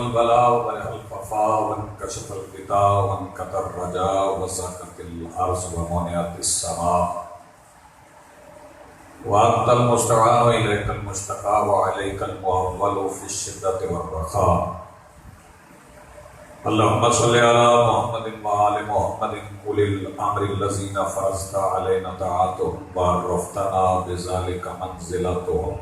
البلاء وبرح الخفاء وانكشف الغطاء وانقطع الرجاء وسكنت الارض ومنعت السماء وانت المستعان واليك المشتكى وعليك المعول في الشده والرخاء. اللهم صل على محمد وآل محمد أولي الأمر الذين فرضت علينا طاعتهم وعرفتنا بذلك منزلتهم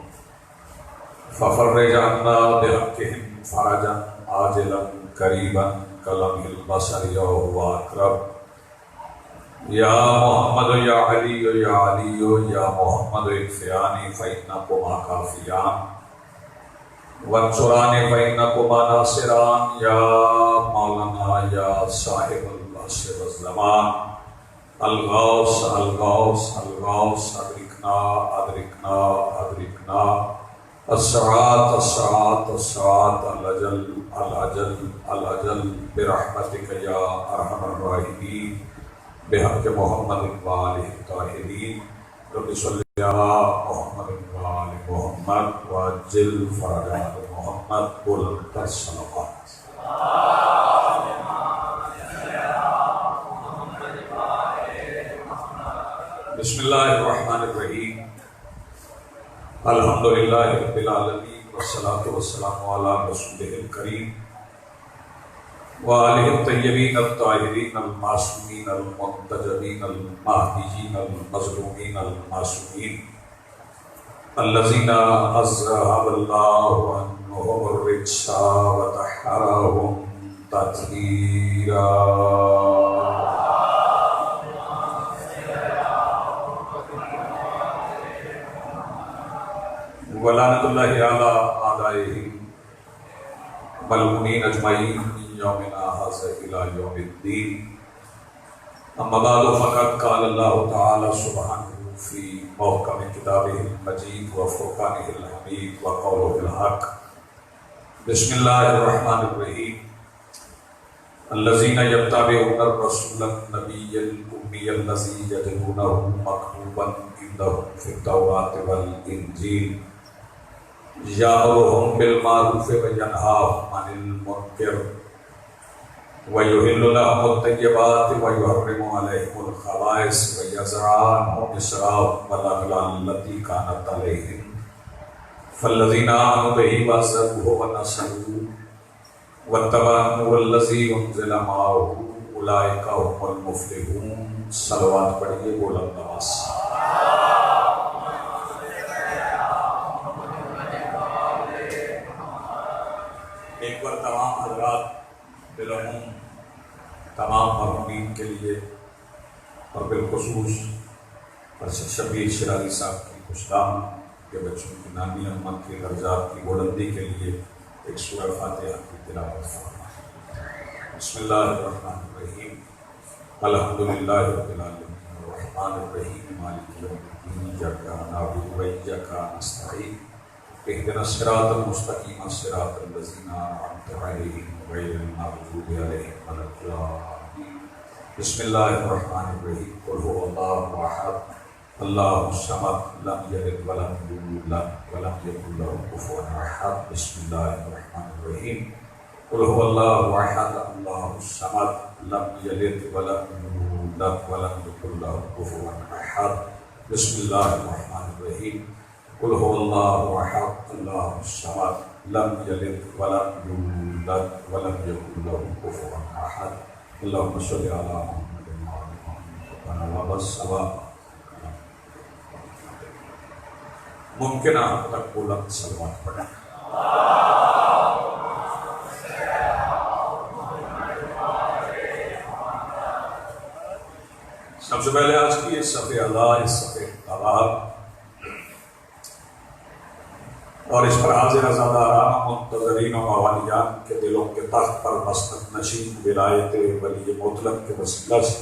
ففرج عنا بحقهم فرجا عاجلا قريبا كلمح البصر وهو أقرب. يا محمد يا علي يا علي يا محمد اكفياني فإنكما كافيان وانصراني فإنكما ناصران. يا مولانا يا صاحب العصر والزمان الغوث الغوث الغوث أدركنا أدركنا أدركنا الساعات الساعات الساعات الأجل الأجل الأجل برحمتك يا أرحم الراحمين بحق محمد وآله الطاهرين. رب صل على محمد وآل محمد وعجل فرج محمد قل الصلوات. بسم اللہ الرحمن الرحیم. الحمد للہ رب العالمین والصلاة والسلام علی رسولہ الکریم وآلہ الطیبین الطاہرین المعصومین المنتجبین المہدیین المظلومین المعصومین الذین اذہب اللہ عنہم الرجس وطہرہم تطہیرا. ولعنۃ اللہ علی اعدائہم ملعونین اجمعین یومنا ھذا الی یوم الدین. اما بعد فقد قال اللہ تعالی سبحانہ فی محکم کتابہ المجید وفرقانہ الحمید وقولہ الحق. بسم اللہ الرحمن الرحیم. الذین یتبعون الرسول النبی الامی الذی یجدونہ مکتوبا عندہم فی التوراۃ والانجیل یأمرهم بالمعروف وینہاہم عن المنکر ویحل لهم الطیبات ویحرم علیہم الخبائث ویضع عنہم إصرهم والأغلال التي كانت علیہم فالذین آمنوا بہ وعزروہ ونصروہ واتبعوا النور الذی انزل معہ اولئک هم المفلحون. صلوات پڑھیے بلند آواز. ایک بار تمام حضرات بالعموم تمام مرحومین کے لیے اور بالخصوص ارشد شبیر شراری صاحب کی خوشنام کے بچوں کی نامی امت کے درجات کی بلندی کے لیے ایک سورہ فاتحہ کی تلاوت فرمائیں. بسم اللہ الرحمن الرحیم. الحمد للہ رب العالمین الرحمن الرحیم مالک یوم الدین ایاک نعبد و ایاک نستعین اهدنا الصراط المستقیم صراط الذین انعمت علیہم غیر المغضوب علیہم ولا الضالین. بسم اللہ الرحمن الرحیم. قل هو اللہ احد اللہ الصمد لم یلد ولم یولد ولم یکن له کفوا احد. بسم اللہ الرحمن الرحیم. قل هو اللہ احد اللہ الصمد لم یلد ولم یولد ولم یکن له کفوا احد. بسم اللہ الرحمن الرحیم. قل هو اللہ احد اللہ الصمد لم یلد ولم یولد ولم یکن له کفوا احد. اللهم صل علی محمد وعلى محمد وبارك. ممکنہ تک بلند صلوات پڑھیں. سب سے پہلے آج کی اس صفحہ اللہ اس صفحہ تعداد اور اس پر حاضر ازاداران منتظرین و موالیان کے دلوں کے تخت پر مسند نشین ولایت ولی مطلق کے وسیلہ سے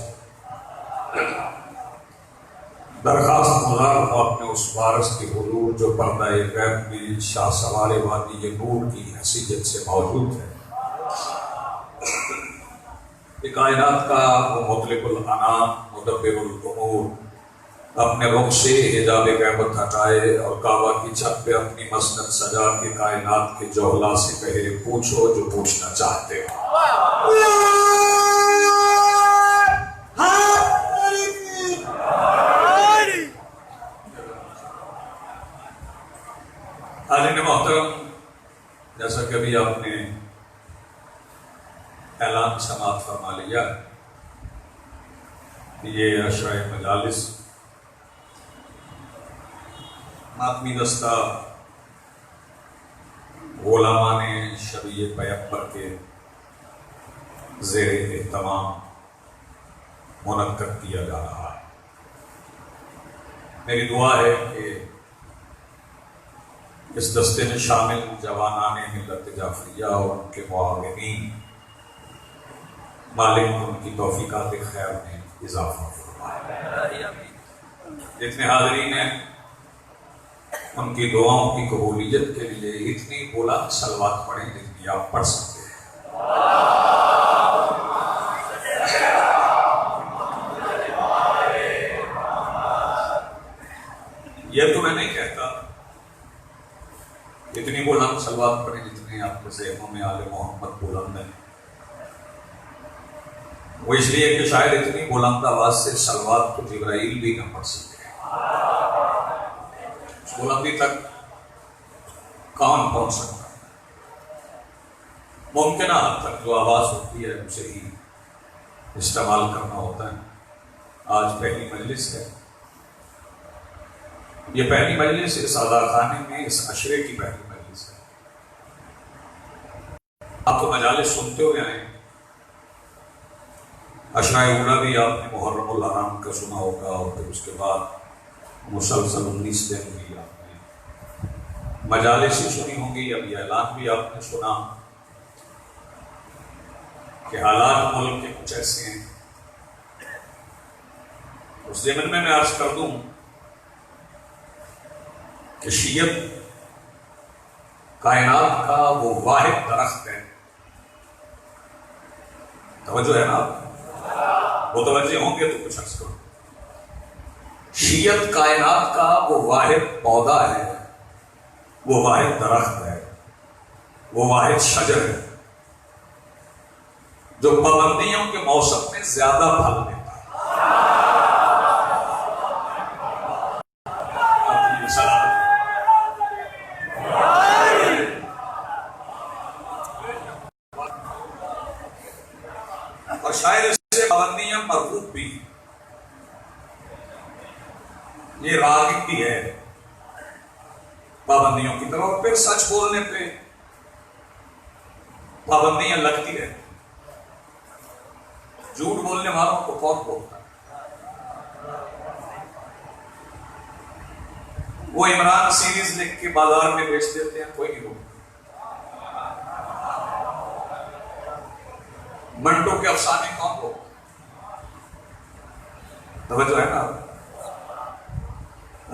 درخواست گزار ہوں اپنے اس وارث کی حضور جو پردہ غیب میں شاہ سوار وادی نور کی حیثیت سے موجود ہے. کائنات کا وہ مطلق الانام مدبر الامور اپنے رخ سے حجاب غیبت ہٹائے اور کعبہ کی چھت پہ اپنی مسند سجا کے کائنات کے جوہلا سے کہے پوچھو جو پوچھنا چاہتے ہو۔ حاضرین محترم، جیسا کہ ابھی آپ نے اعلان سماعت فرما لیا کہ یہ عشرۂ مجالس ماتمی دستہ غلامان شبیہ پیغمبر کے زیر اہتمام منعقد کیا جا رہا ہے۔ میری دعا ہے کہ اس دستے میں شامل جوانان ملت جعفریہ اور ان کے معاونین مالک ان کی توفیقات خیر میں اضافہ فرمائے۔ جتنے حاضرین ہیں ان کی دعاؤں کی قبولیت کے لیے اتنی بلند صلوات پڑھیں جتنی آپ پڑھ سکتے ہیں۔ یہ تو میں نہیں کہتا اتنی بلند صلوات پڑھیں جتنے آپ کے ذہنوں میں آل محمد بلند ہیں، وہ اس لیے کہ شاید اتنی بلند آواز سے صلوات کو جبرائیل بھی نہ پڑھ سکے۔ اس بلندی تک کون پہنچ سکتا ہے؟ ممکنہ حد تک جو آواز ہوتی ہے اسے ہی استعمال کرنا ہوتا ہے۔ آج پہلی مجلس ہے، یہ پہلی مجلس اس آزاد خانے میں اس عشرے کی پہلی مجلس ہے۔ آپ تو مجالس سنتے ہوئے آئے، عشرہ اولا بھی آپ نے محرم الحرام کا سنا ہوگا، اور پھر اس کے بعد مسلسل 19 دن بھی آپ نے مجالس ہی سنی ہوں گی۔ اب یہ اعلان بھی آپ نے سنا کہ حالات ملک کے کچھ ایسے ہیں۔ اس ضمن میں عرض کر دوں کہ شیعت کائنات کا وہ واحد درخت ہے، توجہ ہے نا، متوجہ ہوں گے تو کچھ عرض کرو۔ شیعت کائنات کا وہ واحد پودا ہے، وہ واحد درخت ہے، وہ واحد شجر ہے جو پابندیوں کے موسم میں زیادہ پھل دیتا ہے۔ اور شاید اس سے پابندیاں مرغوب بھی، یہ راغب بھی ہے پابندیوں کی طرف، پھر سچ بولنے پہ پابندیاں لگتی ہے۔ جھوٹ بولنے والوں کو کون روکتا ہے؟ وہ عمران سیریز لکھ کے بازار میں بیچ دیتے ہیں، کوئی نہیں روکتا۔ منٹو کے افسانے کون روکتا؟ توجہ ہے نا؟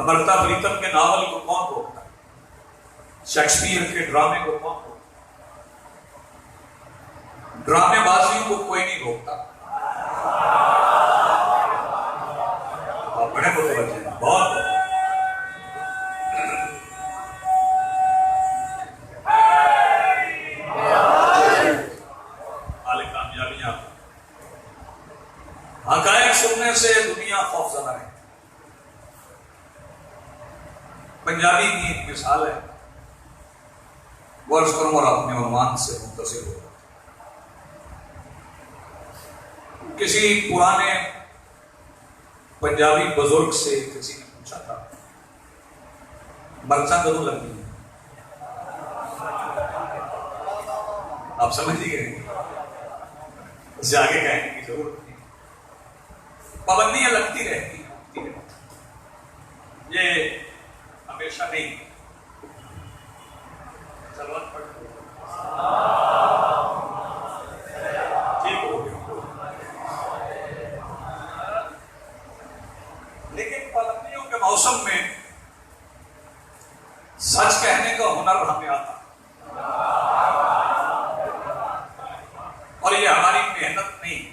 امرتا پریتم کے ناول کو کون روکتا؟ شیکسپیئر کے ڈرامے کو کون روکتا؟ ڈرامے بازیوں کو کوئی نہیں روکتا۔ آپ بڑے متوجہ ہیں، بہت کامیابیاں، حقائق سننے سے دنیا خوفزدہ ہے۔ پنجابی کی ایک مثال ہے، ورز کروں اور اپنے عنوان سے متصل ہو۔ کسی پرانے پنجابی بزرگ سے کسی نے پوچھا تھا مرچاں کدوں لگتی ہیں؟ آپ سمجھ ہی گئے، اس سے آگے کہنے کی ضرورت نہیں۔ پابندیاں لگتی رہتی ہیں، یہ ہمیشہ نہیں۔ سلوات پڑھ ٹھیک ہو گیا، لیکن پابندیوں کے موسم میں سچ کہنے کا ہنر ہمیں آتا، اور یہ ہماری محنت نہیں،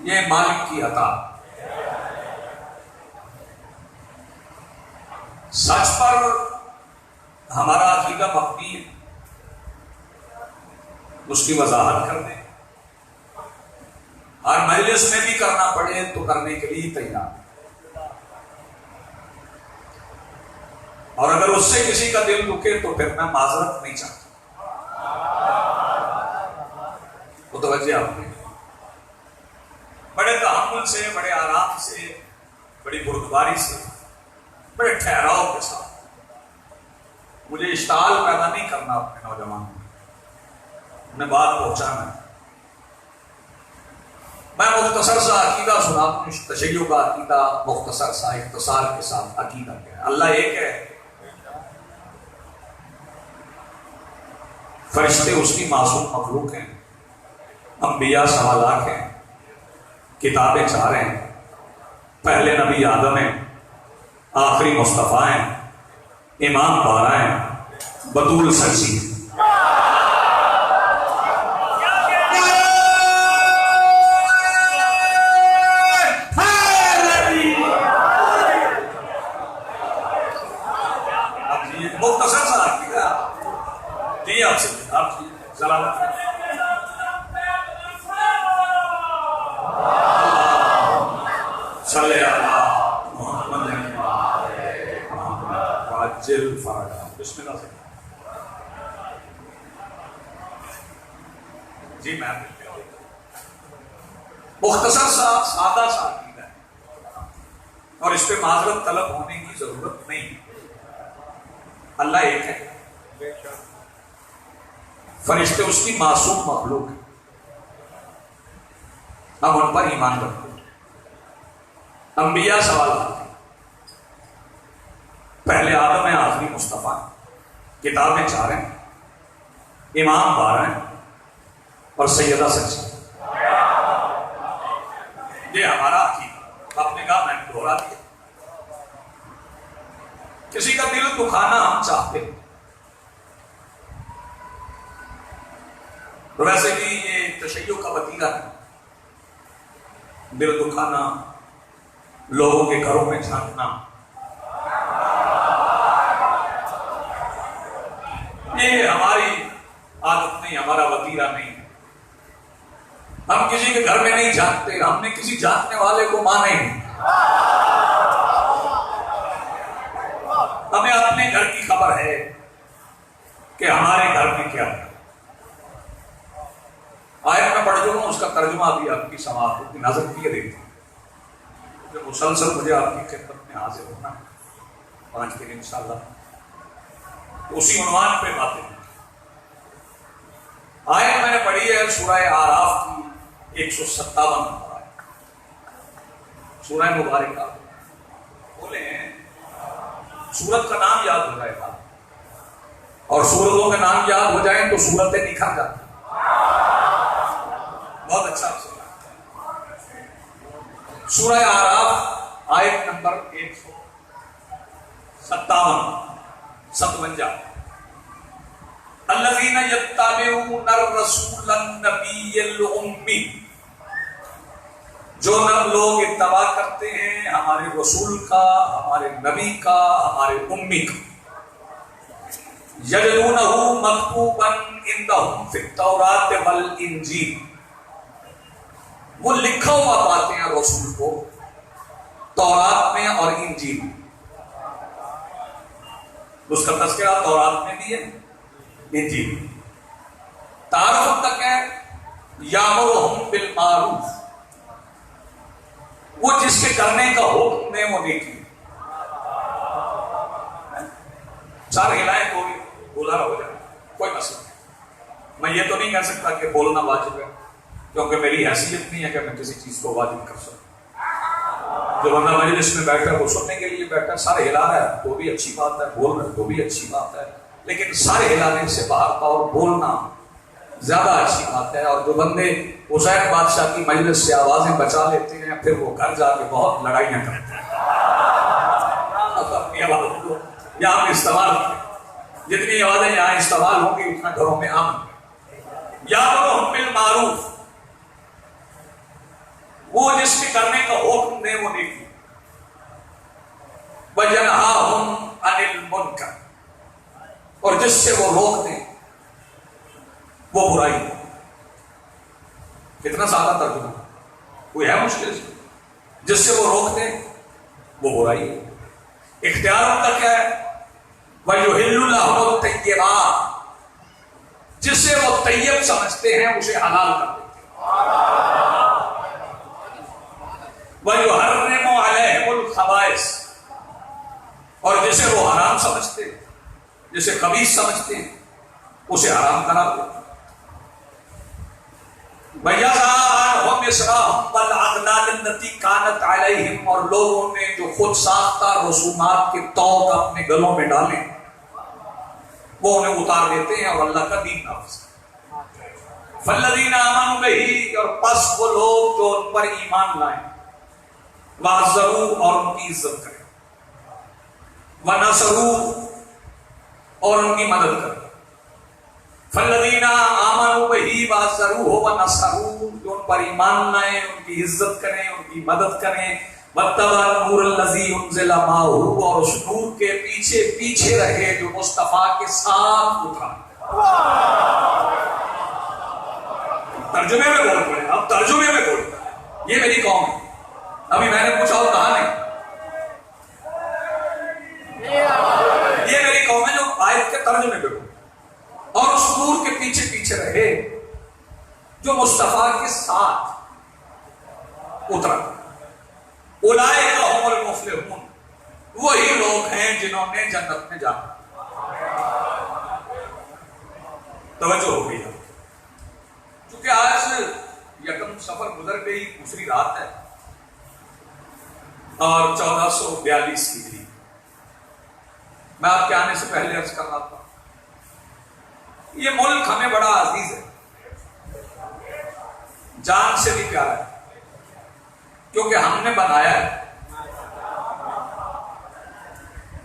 یہ مالک کی عطا۔ سچ پر ہمارا عقیدہ مبنی ہے، اس کی وضاحت کر دیں، اور مجلس میں بھی کرنا پڑے تو کرنے کے لیے تیار، اور اگر اس سے کسی کا دل دکھے تو پھر میں معذرت نہیں چاہتا۔ متوجہ آپ نے بڑے تحمل سے، بڑے آرام سے، بڑی بردباری سے، بڑے ٹھہراؤ کے ساتھ، مجھے اشتعال پیدا نہیں کرنا اپنے نوجوانوں میں بات پہنچانا ہے۔ میں مختصر سا عقیدہ سنا دوں، تشیع کا عقیدہ مختصر سا اختصار کے ساتھ۔ عقیدہ کیا ہے؟ اللہ ایک ہے، فرشتے اس کی معصوم مخلوق ہیں، انبیاء سوالات ہیں، کتابیں 4 ہیں، پہلے نبی آدم ہیں، آخری مصطفیٰ ہیں، امام 12 ہیں، بطول سچی ہیں۔ مختصر سا عقیدہ جی، آپ سے آپ سلامت صلی اللہ محمد عاجل فرجا۔ بسم اللہ سے جی، میں مختصر سا سادہ سا عقیدہ ہے، اور اس پہ معذرت طلب ہونے کی ضرورت نہیں ہے۔ اللہ ایک ہے، فرشتے اس کی معصوم مخلوق ہیں، ہم ان پر ایمان رکھتے ہیں۔ انبیاء سوالات ہیں، پہلے آدم ہے، آخری مصطفیٰ ہیں، کتابیں 4 ہیں، امام 12 ہیں، اور سیدہ سچی۔ یہ ہمارا عقیدہ، آپ نے کہا میں نے دوہرا دیا۔ کسی کا دل دکھانا ہم چاہتے ہیں، تو ویسے بھی یہ تشیع کا وتیرہ ہے، دل دکھانا، لوگوں کے گھروں میں جھانکنا، یہ ہماری عادت نہیں، ہمارا وتیرہ نہیں۔ ہم کسی کے گھر میں نہیں جھانکتے، ہم نے کسی جھانکنے والے کو مانا ہی نہیں۔ ہمیں اپنے گھر کی خبر ہے کہ ہمارے گھر میں کیا ہے۔ آیت میں پڑھ جو ہوں، اس کا ترجمہ ابھی آپ کی سماعت کی نظر کیے دیتی ہوں، کہ مسلسل مجھے آپ کی خدمت میں حاضر ہونا ہے 5 دن انشاءاللہ، اسی عنوان پہ باتیں ہیں۔ آیت میں نے پڑھی ہے سورہ اعراف کی 157 نمبر آیت، سورہ مبارکہ۔ بولیں سورت کا نام یاد ہو جائے گا، اور سورتوں کے نام یاد ہو جائیں تو سورتیں نکھر جاتی ہیں۔ بہت اچھا سنا۔ سورہ اعراف آیت نمبر 157 الذین یتبعون الرسول النبی الامی، جو لوگ اتباع کرتے ہیں ہمارے رسول کا، ہمارے نبی کا، ہمارے امی کا، یجدونہ مکتوبا عندہم فی التوراۃ والانجیل، وہ لکھا ہوا پاتے ہیں رسول کو تورات میں اور انجیل میں۔ اس کا تذکرہ تورات میں بھی ہے، انجیل میں۔ تعارف تک ہے، یامرہم بالمعروف، وہ جس کے کرنے کا حکم دے وہ نیکی۔ سارے ہلائیں کوئی بولا ہو جائے، کوئی مسئلہ نہیں۔ میں یہ تو نہیں کہہ سکتا کہ بولنا واجب ہے، کیونکہ میری حیثیت نہیں ہے کہ میں کسی چیز کو واجب کر سکوں۔ جو بندہ مجلس میں بیٹھا ہے وہ سننے کے لیے بیٹھا ہے، سارے ہلا رہا ہے تو بھی اچھی بات ہے، بول رہا ہے تو بھی اچھی بات ہے، لیکن سارے ہلانے سے باہر اور بولنا زیادہ اچھی بات ہے۔ اور جو بندے حسین بادشاہ کی مجلس سے آوازیں بچا لیتے ہیں، پھر وہ گھر جا کے بہت لڑائیاں کرتے ہیں۔ اپنی آواز کو یہاں پہ استعمال کریں، جتنی آوازیں یہاں استعمال ہوں گی اتنا گھروں میں امن۔ یامرہم بالمعروف، وہ جس کے کرنے کا حکم دے وہ نیکی، وَيَنْهَاهُمْ عن المنکر، اور جس سے وہ روک دیں وہ برائی۔ کتنا سادہ ترجمہ، کوئی ہے مشکل سے؟ جس سے وہ روک دیں وہ برائی ہے۔ اختیار ان کا کیا ہے؟ وَيُحِلُّ لَهُمُ الطَّيِّبَاتِ، جسے وہ طیب سمجھتے ہیں اسے حلال کر دیتے ہیں۔ وَيُحَرِّمُ عَلَيْهِمُ الْخَبَائِثَ، اور جسے وہ حرام سمجھتے ہیں، جسے خبیث سمجھتے ہیں، اسے حرام کرا دیتے ہیں۔ وَيَضَعُ عَنْهُمْ إِصْرَهُمْ وَالْأَغْلَالَ الَّتِي كَانَتْ عَلَيْهِمْ، اور لوگوں نے جو خود ساختہ رسومات کے طوق اپنے گلوں میں ڈالیں وہ انہیں اتار دیتے ہیں اور اللہ کا دین نافذ۔ فَالَّذِينَ آمَنُوا بِهِ، اور پس وہ لوگ جو ان پر ایمان لائیں، وَعَزَّرُوا، اور ان کی عزت کریں، وَنَصَرُوا، اور ان کی مدد کریں۔ فَالَّذِينَ آمَنُوا بِهِ وَعَزَّرُوهُ وَنَصَرُوهُ، جو ان پر ایمان لائیں، ان کی عزت کریں، ان کی مدد کریں۔ وَاتَّبَعُوا النُّورَ الَّذِي أُنزِلَ مَعَهُ، اور اس نور کے پیچھے پیچھے رہے جو مصطفیٰ کے ساتھ اترا۔ ترجمے میں بول پڑے، اب ترجمے میں بول پڑے۔ یہ میری قوم ہے، ابھی میں نے پوچھا اور کہا نہیں، یہ میری قوم ہے جو آیت کے ترجمے پہ بول، اور اس نور کے پیچھے پیچھے رہے جو مصطفیٰ کے ساتھ اترا۔ اولئک هم المفلحون، وہی لوگ ہیں جنہوں نے جنت میں جانا۔ توجہ ہو گئی ہے، چونکہ آج یکم سفر گزر گئی، دوسری رات ہے اور 1442 ہجری۔ میں آپ کے آنے سے پہلے عرض کر رہا تھا یہ ملک ہمیں بڑا عزیز ہے، جان سے بھی پیارا ہے، کیونکہ ہم نے بنایا ہے،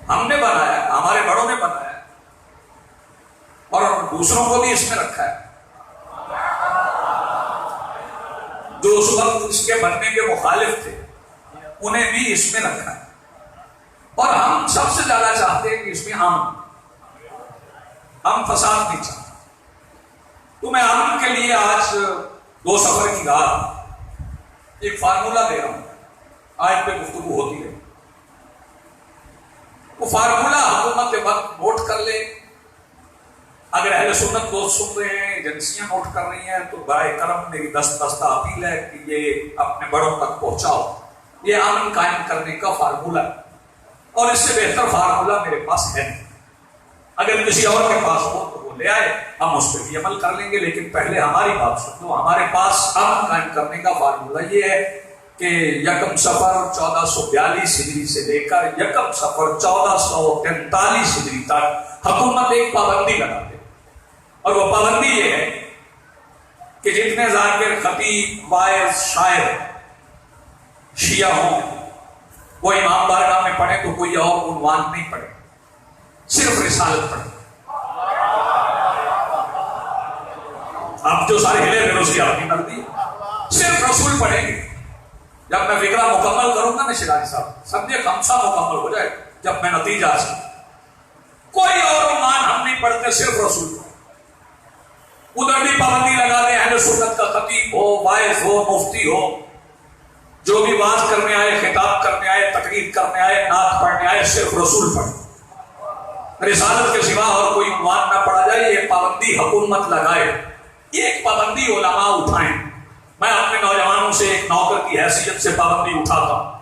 ہم نے بنایا ہے، ہمارے بڑوں نے بنایا ہے، اور دوسروں کو بھی اس میں رکھا ہے۔ جو اس وقت اس کے بننے کے مخالف تھے انہیں بھی اس میں رکھا ہے، اور ہم سب سے زیادہ چاہتے ہیں کہ اس میں ہم فساد نہیں چاہتے۔ تو میں امن کے لیے آج دو سفر کی رات ایک فارمولہ دے رہا ہوں، آج پہ گفتگو ہوتی ہے۔ وہ فارمولہ حکومت وقت نوٹ کر لے، اگر اہل سنت دوست سن رہے ہیں، ایجنسیاں نوٹ کر رہی ہیں، تو برائے کرم میری دستہ اپیل ہے کہ یہ اپنے بڑوں تک پہنچاؤ۔ یہ امن قائم کرنے کا فارمولہ ہے، اور اس سے بہتر فارمولہ میرے پاس ہے۔ اگر کسی اور کے پاس ہو تو وہ لے آئے، ہم اس پہ بھی عمل کر لیں گے، لیکن پہلے ہماری بات سن لو۔ ہمارے پاس امن قائم کرنے کا فارمولہ یہ ہے کہ یکم سفر 1442 ہجری سے لے کر یکم سفر 1443 ہجری تک حکومت ایک پابندی لگا دے، اور وہ پابندی یہ ہے کہ جتنے ذاکر، خطیب، واعظ، شاعر شیعہ ہوں وہ امام بارگاہ میں پڑھیں تو کوئی اور عنوان نہیں پڑھے، صرف رسالت پڑھیں۔ اب جو سارے ہلے پھر اس کی اپنی مرضی، صرف رسول پڑھیں گے۔ جب میں فکرہ مکمل کروں گا نا شیرازی صاحب، سمجھے خمسہ مکمل ہو جائے جب میں نتیجہ حاصل، کوئی اور عنوان ہم نہیں پڑھتے، صرف رسول۔ ادھر بھی پابندی لگا دیں، اہل سنت کا خطیب ہو، واعظ ہو، مفتی ہو، جو بھی واعظ کرنے آئے، خطاب کرنے آئے، تقریر کرنے آئے، نعت پڑھنے آئے، صرف رسول پڑھے، رسالت کے سوا اور کوئی عنوان نہ پڑھا جائے۔ یہ پابندی حکومت لگائے، ایک پابندی علماء اٹھائیں۔ میں اپنے نوجوانوں سے ایک نوکر کی حیثیت سے پابندی اٹھاتا ہوں،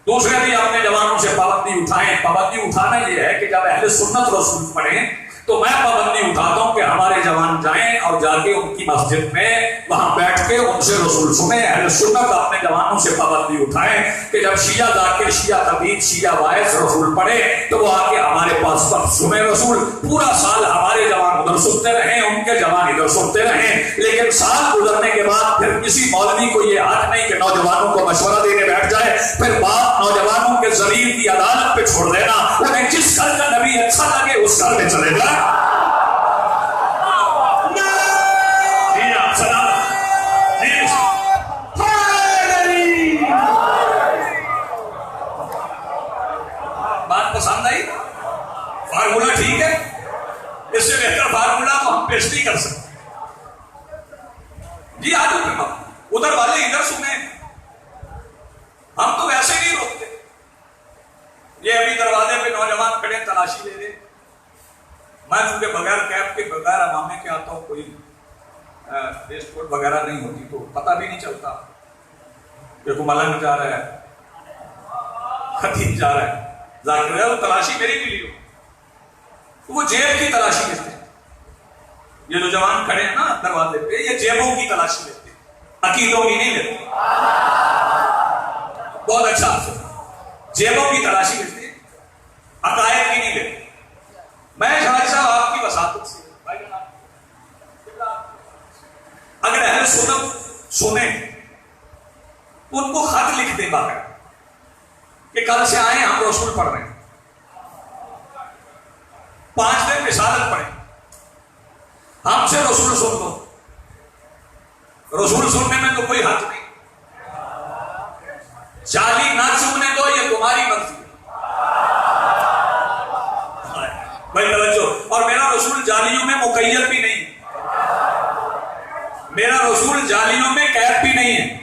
دوسرے بھی اپنے جوانوں سے پابندی اٹھائیں۔ پابندی اٹھانا یہ ہے کہ جب اہل سنت رسول پڑھیں تو میں پابندی اٹھاتا ہوں کہ ہمارے جوان جائیں اور جا کے ان کی مسجد میں وہاں بیٹھ کے ان سے رسول سنیں۔ اہل سنت اپنے جوانوں سے پابندی اٹھائیں کہ جب شیعہ ذاکر، شیعہ خطیب، شیعہ واعظ رسول پڑھے تو وہ آ کے ہمارے پاس سب سنیں رسول۔ پورا سال ہمارے جوان ادھر سنتے رہیں، ان کے جوان ادھر سنتے رہیں، لیکن سال گزرنے کے بعد پھر کسی مولوی کو یہ حق نہیں کہ نوجوانوں کو مشورہ دینے بیٹھ جائے، پھر بات نوجوانوں کے ضمیر کی عدالت پہ چھوڑ دینا۔ انہیں جس گھر کا نبی اچھا لگے اس گھر میں چلے گا۔ بات پسند آئی؟ یہ عادت ہے، ادھر والے ادھر سنیں، ہم تو ویسے نہیں روکتے. یہ ابھی دروازے پہ نوجوان کھڑے تلاشی لے رہے، میں چونکہ بغیر کیب کے بغیر امامے کے آتا ہوں، کوئی ویسٹ کوٹ وغیرہ نہیں ہوتی تو پتہ بھی نہیں چلتا کہ کوئی ملنگ جا رہا ہے، خطیب جا رہا ہے، ظاہر ہے وہ تلاشی میری بھی لی ہو تو وہ جیب کی تلاشی لیتے ہیں. یہ جو جوان کھڑے ہیں نا دروازے پہ، یہ جیبوں کی تلاشی لیتے ہیں، عقیدوں کی نہیں لیتے. بہت اچھا آپ سے، جیبوں کی تلاشی لیتے ہیں، عقائد کی نہیں لیتے. میں شاہد صاحب آپ کی وساطت سے اگر اہل سنت سنیں تو ان کو خط لکھ دیں باقاعدہ کہ کل سے آئیں ہم رسول پڑھ رہے ہیں، 5 دن رسالت پڑھیں، ہم سے رسول سن دو. رسول سننے میں تو کوئی حد نہیں، جعلی نہ سننے دو، یہ تمہاری مرضی ہے. بھائی توجہ، اور میرا رسول جعلیوں میں مقید بھی نہیں ہے، میرا رسول جعلیوں میں قید بھی نہیں ہے.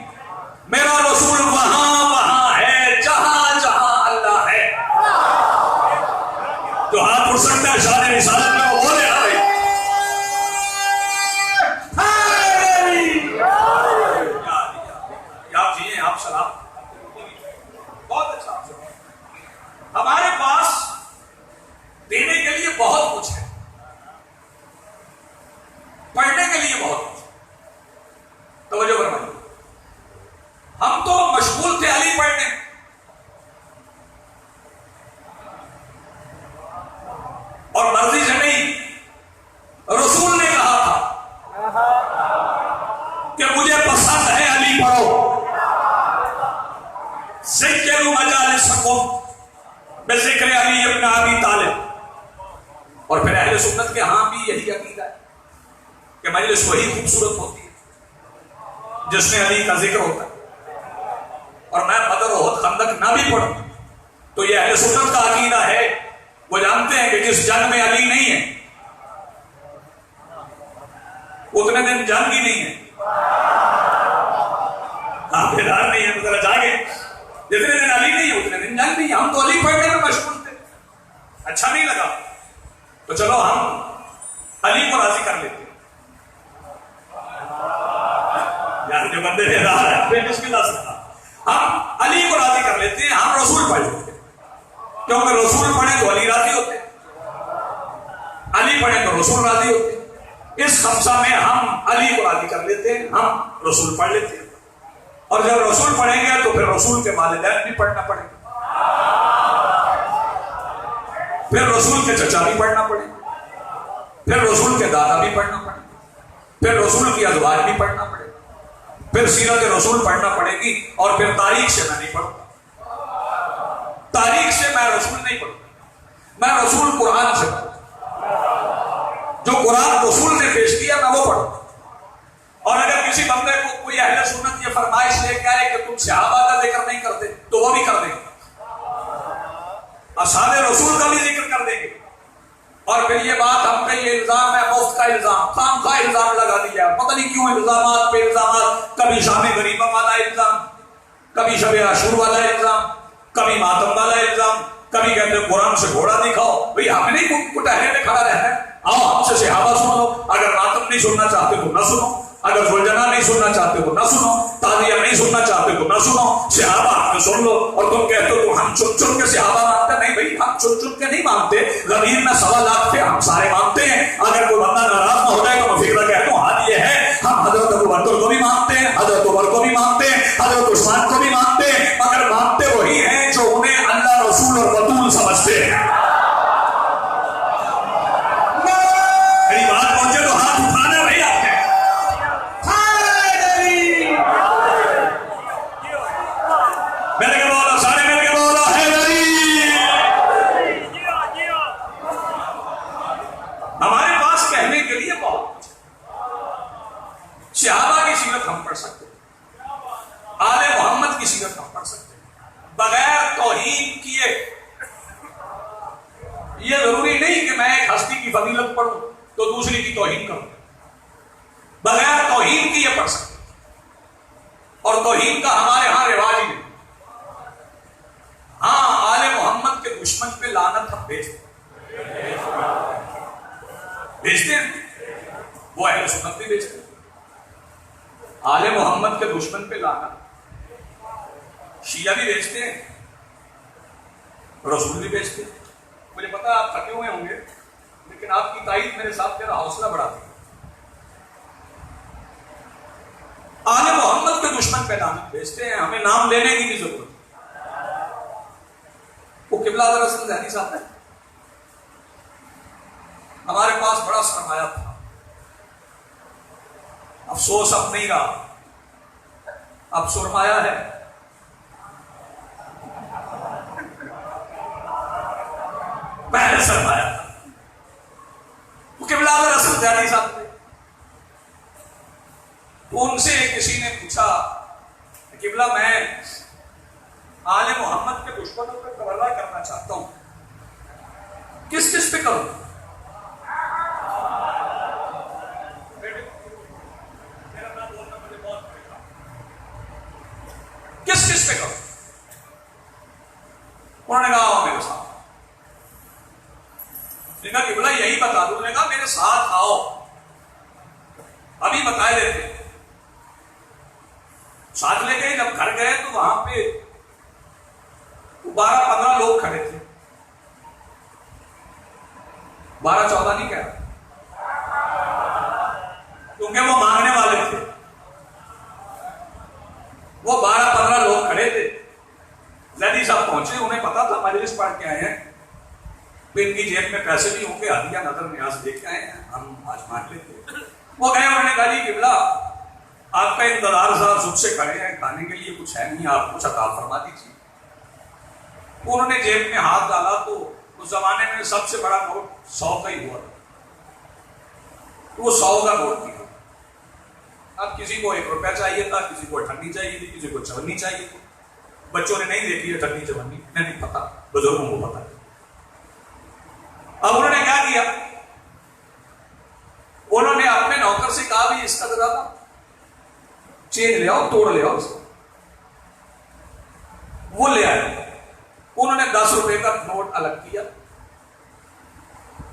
میرا رسول وہاں وہاں ہے جہاں جہاں اللہ ہے. جو ہاتھ اٹھ سکتا ہے شان رسالت میں وہ بولے آ رہے. آپ جیئے، آپ سلام. بہت اچھا. ہمارے پاس دینے کے لیے بہت کچھ ہے، پڑھنے کے لیے بہت کچھ. توجہ فرمائیے، ہم تو مشغول تھے علی پڑھنے، اور مرضی سے نہیں. رسول نے کہا تھا کہ مجھے پسند ہے علی پڑھو. ذکروا مجالسکم بذکر علی ابن ابی طالب. اور پھر اہل سنت کے ہاں بھی یہی عقیدہ ہے کہ مجلس وہی خوبصورت ہوتی ہے جس میں علی کا ذکر ہوتا ہے. اور میں بدر احد خندق نہ بھی پڑھوں تو یہ اہل سنت کا عقیدہ ہے. وہ جانتے ہیں کہ جس جنگ میں علی نہیں ہے اتنے دن جنگ ہی نہیں ہے. آپ بیدار نہیں ہیں، ذرا جاگے. جتنے دن علی نہیں ہے اتنے دن جنگ نہیں ہے. ہم تو علی پڑھنے میں مشغول تھے، اچھا نہیں لگا تو چلو ہم علی کو راضی کر لیتے ہیں. یار جو بندے بیدار ہیں بے مشکل آ سکتا، ہم علی کو راضی کر لیتے ہیں، ہم رسول پڑھ لیتے ہیں. کیونکہ رسول پڑھیں تو علی راضی ہوتے ہیں، علی پڑھیں تو رسول راضی ہوتے ہیں. اس خمسہ میں ہم علی کو راضی کر لیتے ہیں، ہم رسول پڑھ لیتے ہیں. اور جب رسول پڑھیں گے تو پھر رسول کے والدین بھی پڑھنا پڑے گا، پھر رسول کے چچا بھی پڑھنا پڑے گا، پھر رسول کے دادا بھی پڑھنا پڑے گا، پھر رسول کی ازواج بھی پڑھنا پڑے گا، پھر سیرت رسول پڑھنا پڑے گی. اور پھر تاریخ سے میں نہیں پڑھوں گا، تاریخ سے میں رسول نہیں پڑھوں گا، میں رسول قرآن سے پڑھوں گا. جو قرآن رسول نے پیش کیا میں وہ پڑھوں گا. اور اگر کسی بندے کو کوئی اہل سنت یہ فرمائش لے کے آئے کہ تم صحابہ کا ذکر نہیں کرتے تو وہ بھی کر دیں گے، اصحاب رسول کا بھی ذکر کر دیں گے. اور پھر یہ بات ہم کا یہ الزام ہے، مفت کا الزام، خام کا الزام لگا دیا. پتہ نہیں کیوں الزامات پہ الزامات، کبھی شام غریبہ والا الزام، کبھی شب عاشور والا الزام، کبھی ماتم والا الزام، کبھی کہتے ہیں قرآن سے گھوڑا دکھاؤ. بھئی ہم نہیں کٹہرے میں کھڑا رہنا ہے، آؤ ہم سے صحابہ سن لو. اگر ماتم نہیں سننا چاہتے تو نہ سنو، اگر زلجنا نہیں سننا چاہتے تو نہ سنو، تعزیہ نہیں سننا چاہتے تو نہ سنو، صحابہ آپ سن لو. اور تم کہتے ہو تو ہم چن چن کے صحابہ مانتے. نہیں بھائی، ہم چن چن کے نہیں مانتے. غدیر میں 1.25 لاکھ تھے، ہم سارے مانتے ہیں. اگر کوئی بندہ ناراض نہ ہو جائے تو میں فکر کہتا ہوں حال یہ ہے، ہم حضرت ابو بکر کو بھی مانتے ہیں، حضرت عمر کو بھی مانتے ہیں، حضرت عثمان کو بھی مانتے ہیں، مگر مانتے وہی ہیں جو انہیں اللہ رسول اور بطول سمجھتے ہیں. میری بات پہنچے تو ہاتھ اٹھانا بھائی آپ نے. میرے کے بولا، سارے میرے کے بولا ہے ہمارے پاس کہنے کے لیے بہت. صحابہ کی سیرت ہم پڑھ سکتے ہیں، آل محمد کی سیرت ہم پڑھ سکتے ہیں بغیر توہین کیے. یہ ضروری نہیں کہ میں ایک ہستی کی فضیلت پڑھوں تو دوسری کی توہین کروں، بغیر توہین کیے پڑھ سکتے. اور توہین کا ہمارے ہاں رواج ہی نہیں. ہاں آل محمد کے دشمن پہ لعنت ہم بھیجتے ہیں. وہ اہل سنت بھی بھیجتے ہیں. آل محمد کے دشمن پہ لعنت شیعہ بھی بھیجتے ہیں, رسول بھی بھیجتے ہیں. مجھے پتا آپ تھکے ہوئے ہوں گے, لیکن آپ کی تائید میرے ساتھ میرا حوصلہ بڑھاتی ہے. آل محمد کے دشمن پہ لعنت بھیجتے ہیں, ہمیں نام لینے کی بھی ضرورت ہے. وہ قبلہ دراصل ذہنی صاحب ہے. ہمارے پاس بڑا سرمایہ تھا, افسوس اب نہیں رہا, اب سرمایہ ہے. پہلے سرمایہ تھا. وہ قبلہ دراصل ذہنی صاحب تھے. ان سے کسی نے پوچھا قبلہ میں آل محمد کے دشمنوں پہ تبرہ کرنا چاہتا ہوں, کس کس پہ کروں؟ کس کس پہ کروں؟ انہوں نے کہا میرے ساتھ. نے کہا قبلہ یہی بتا دو. نے کہا میرے ساتھ آؤ, ابھی بتائے دیتے. ساتھ لے گئے. جب گھر گئے تو وہاں پہ 12-15 لوگ کھڑے تھے. 12-14 نہیں کہہ رہا, کیونکہ وہ مانگنے والے تھے. وہ 12-15 لوگ کھڑے تھے. زیدی صاحب پہنچے, انہیں پتا تھا مجلس پڑھ کے آئے ہیں, ان کی جیب میں پیسے بھی ہوں گے, ہدیہ نظر نیاز دیکھ کے آئے ہیں, ہم آج مان لیتے. وہ گئے, انہوں نے کہا جی قبلہ آپ کا انتظار صاحب صبح سے کھڑے ہیں, کھانے کے لیے کچھ ہے نہیں, آپ کچھ عطا فرما دیجیے. انہوں نے جیب میں ہاتھ ڈالا تو اس زمانے میں سب سے بڑا نوٹ 100 کا ہی ہوا تھا. وہ 100 کا نوٹ تھا. اب کسی کو 1 روپیہ چاہیے تھا, کسی کو 58 چاہیے تھی, کسی کو 54 چاہیے تھی. بچوں نے نہیں دیکھی 58 54 انہیں نہیں پتا, بزرگوں کو پتا. اب انہوں نے کیا کیا, انہوں نے اپنے نوکر سے کہا بھی اس کا ذرا تھا چین لے آؤ, توڑ لے آؤ اس کو. وہ لے آئے. انہوں نے 10 روپے کا نوٹ الگ کیا,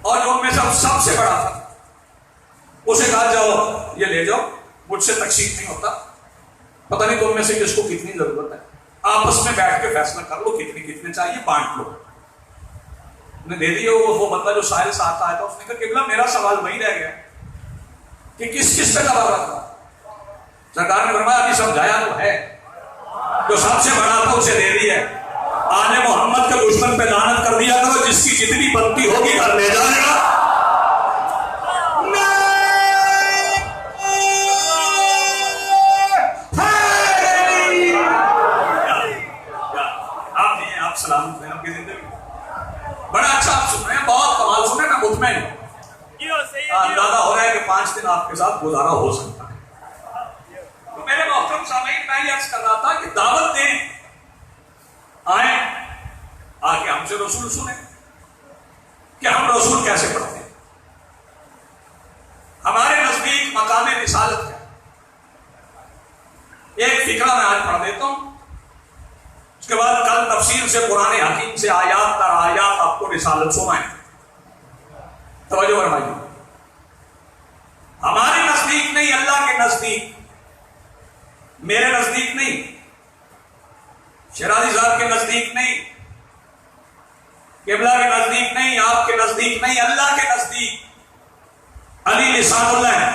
اور جو ان میں سب سے بڑا تھا اسے کہا جاؤ یہ لے جاؤ, مجھ سے تقسیم نہیں ہوتا, پتہ نہیں تم میں سے کس کو کتنی ضرورت ہے, آپس میں بیٹھ کے فیصلہ کر لو, کتنے چاہیے بانٹ لو. نے دے دی. وہ بندہ جو سائل ساتھ آیا تھا, اس نے کہا قبلہ میرا سوال وہی رہ گیا کہ کس کس پہ دبا رہا تھا. سرکار نے فرمایا ابھی سمجھایا تو ہے, جو سب سے بڑا تھا اسے دے دی ہے. آل محمد کے دشمن پہ لعنت کر دیا کرو, جس کی جتنی بنتی ہوگی گھر لے جائے گا. آپ سلامت ہیں, آپ کی زندگی بڑا اچھا آپ سن رہے ہیں, بہت کمال سن رہے ہیں. میں مطمئن ہوں, اندازہ ہو رہا ہے کہ 5 دن آپ کے ساتھ گزارا ہو سکتا ہے. تو میرے محترم سامعین, میں یہ عرض کر رہا تھا کہ دعوت دیں, آئیں, آ کے ہم سے رسول سنیں کہ ہم رسول کیسے پڑھتے ہیں. ہمارے نزدیک مقام رسالت ہے. ایک فکرہ میں آج پڑھ دیتا ہوں, اس کے بعد کل تفسیر سے قرآن حکیم سے آیات در آیات آپ کو رسالت سنائیں. توجہ فرمائیے. ہمارے نزدیک نہیں, اللہ کے نزدیک, میرے نزدیک نہیں, شیرازی صاحب کے نزدیک نہیں, قبلہ کے نزدیک نہیں, آپ کے نزدیک نہیں, اللہ کے نزدیک علی لسان اللہ ہے.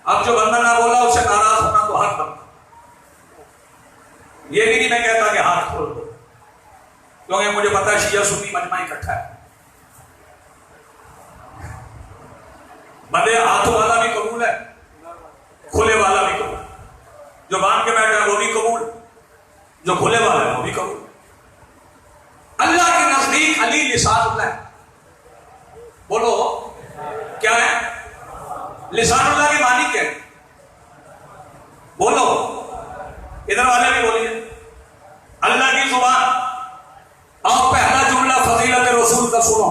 اب جو بندہ نہ بولا اسے ناراض ہونا تو حق بنتا. یہ بھی نہیں میں کہتا کہ ہاتھ کھول دو, کیونکہ مجھے پتا ہے شیعہ سنی مجمع اکٹھا ہے. بندے ہاتھوں والا بھی قبول ہے, کھلے والا بھی قبول, جو باندھ کے بیٹھا ہے وہ بھی قبول, جو کھلے والا ہے وہ بھی قبول. اللہ کے نزدیک علی لسان اللہ ہے. بولو کیا ہے لسان اللہ کی معنی کیا ہے؟ بولو, ادھر والے بھی بولیے. اللہ کی زبان. اور پہلا جملہ فضیلت رسول کا سنو.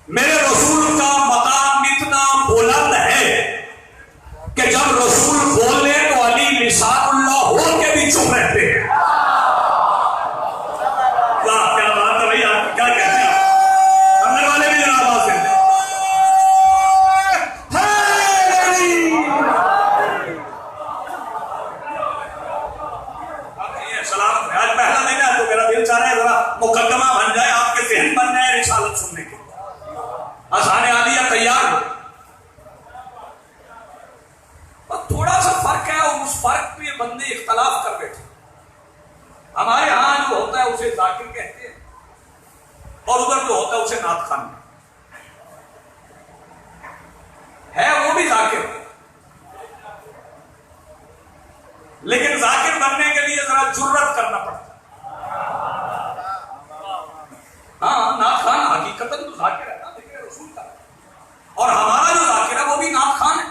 میرے رسول کا مقام اتنا بلند ہے اور ہمارا جو ذاکر ہے وہ بھی نعت خوان ہے.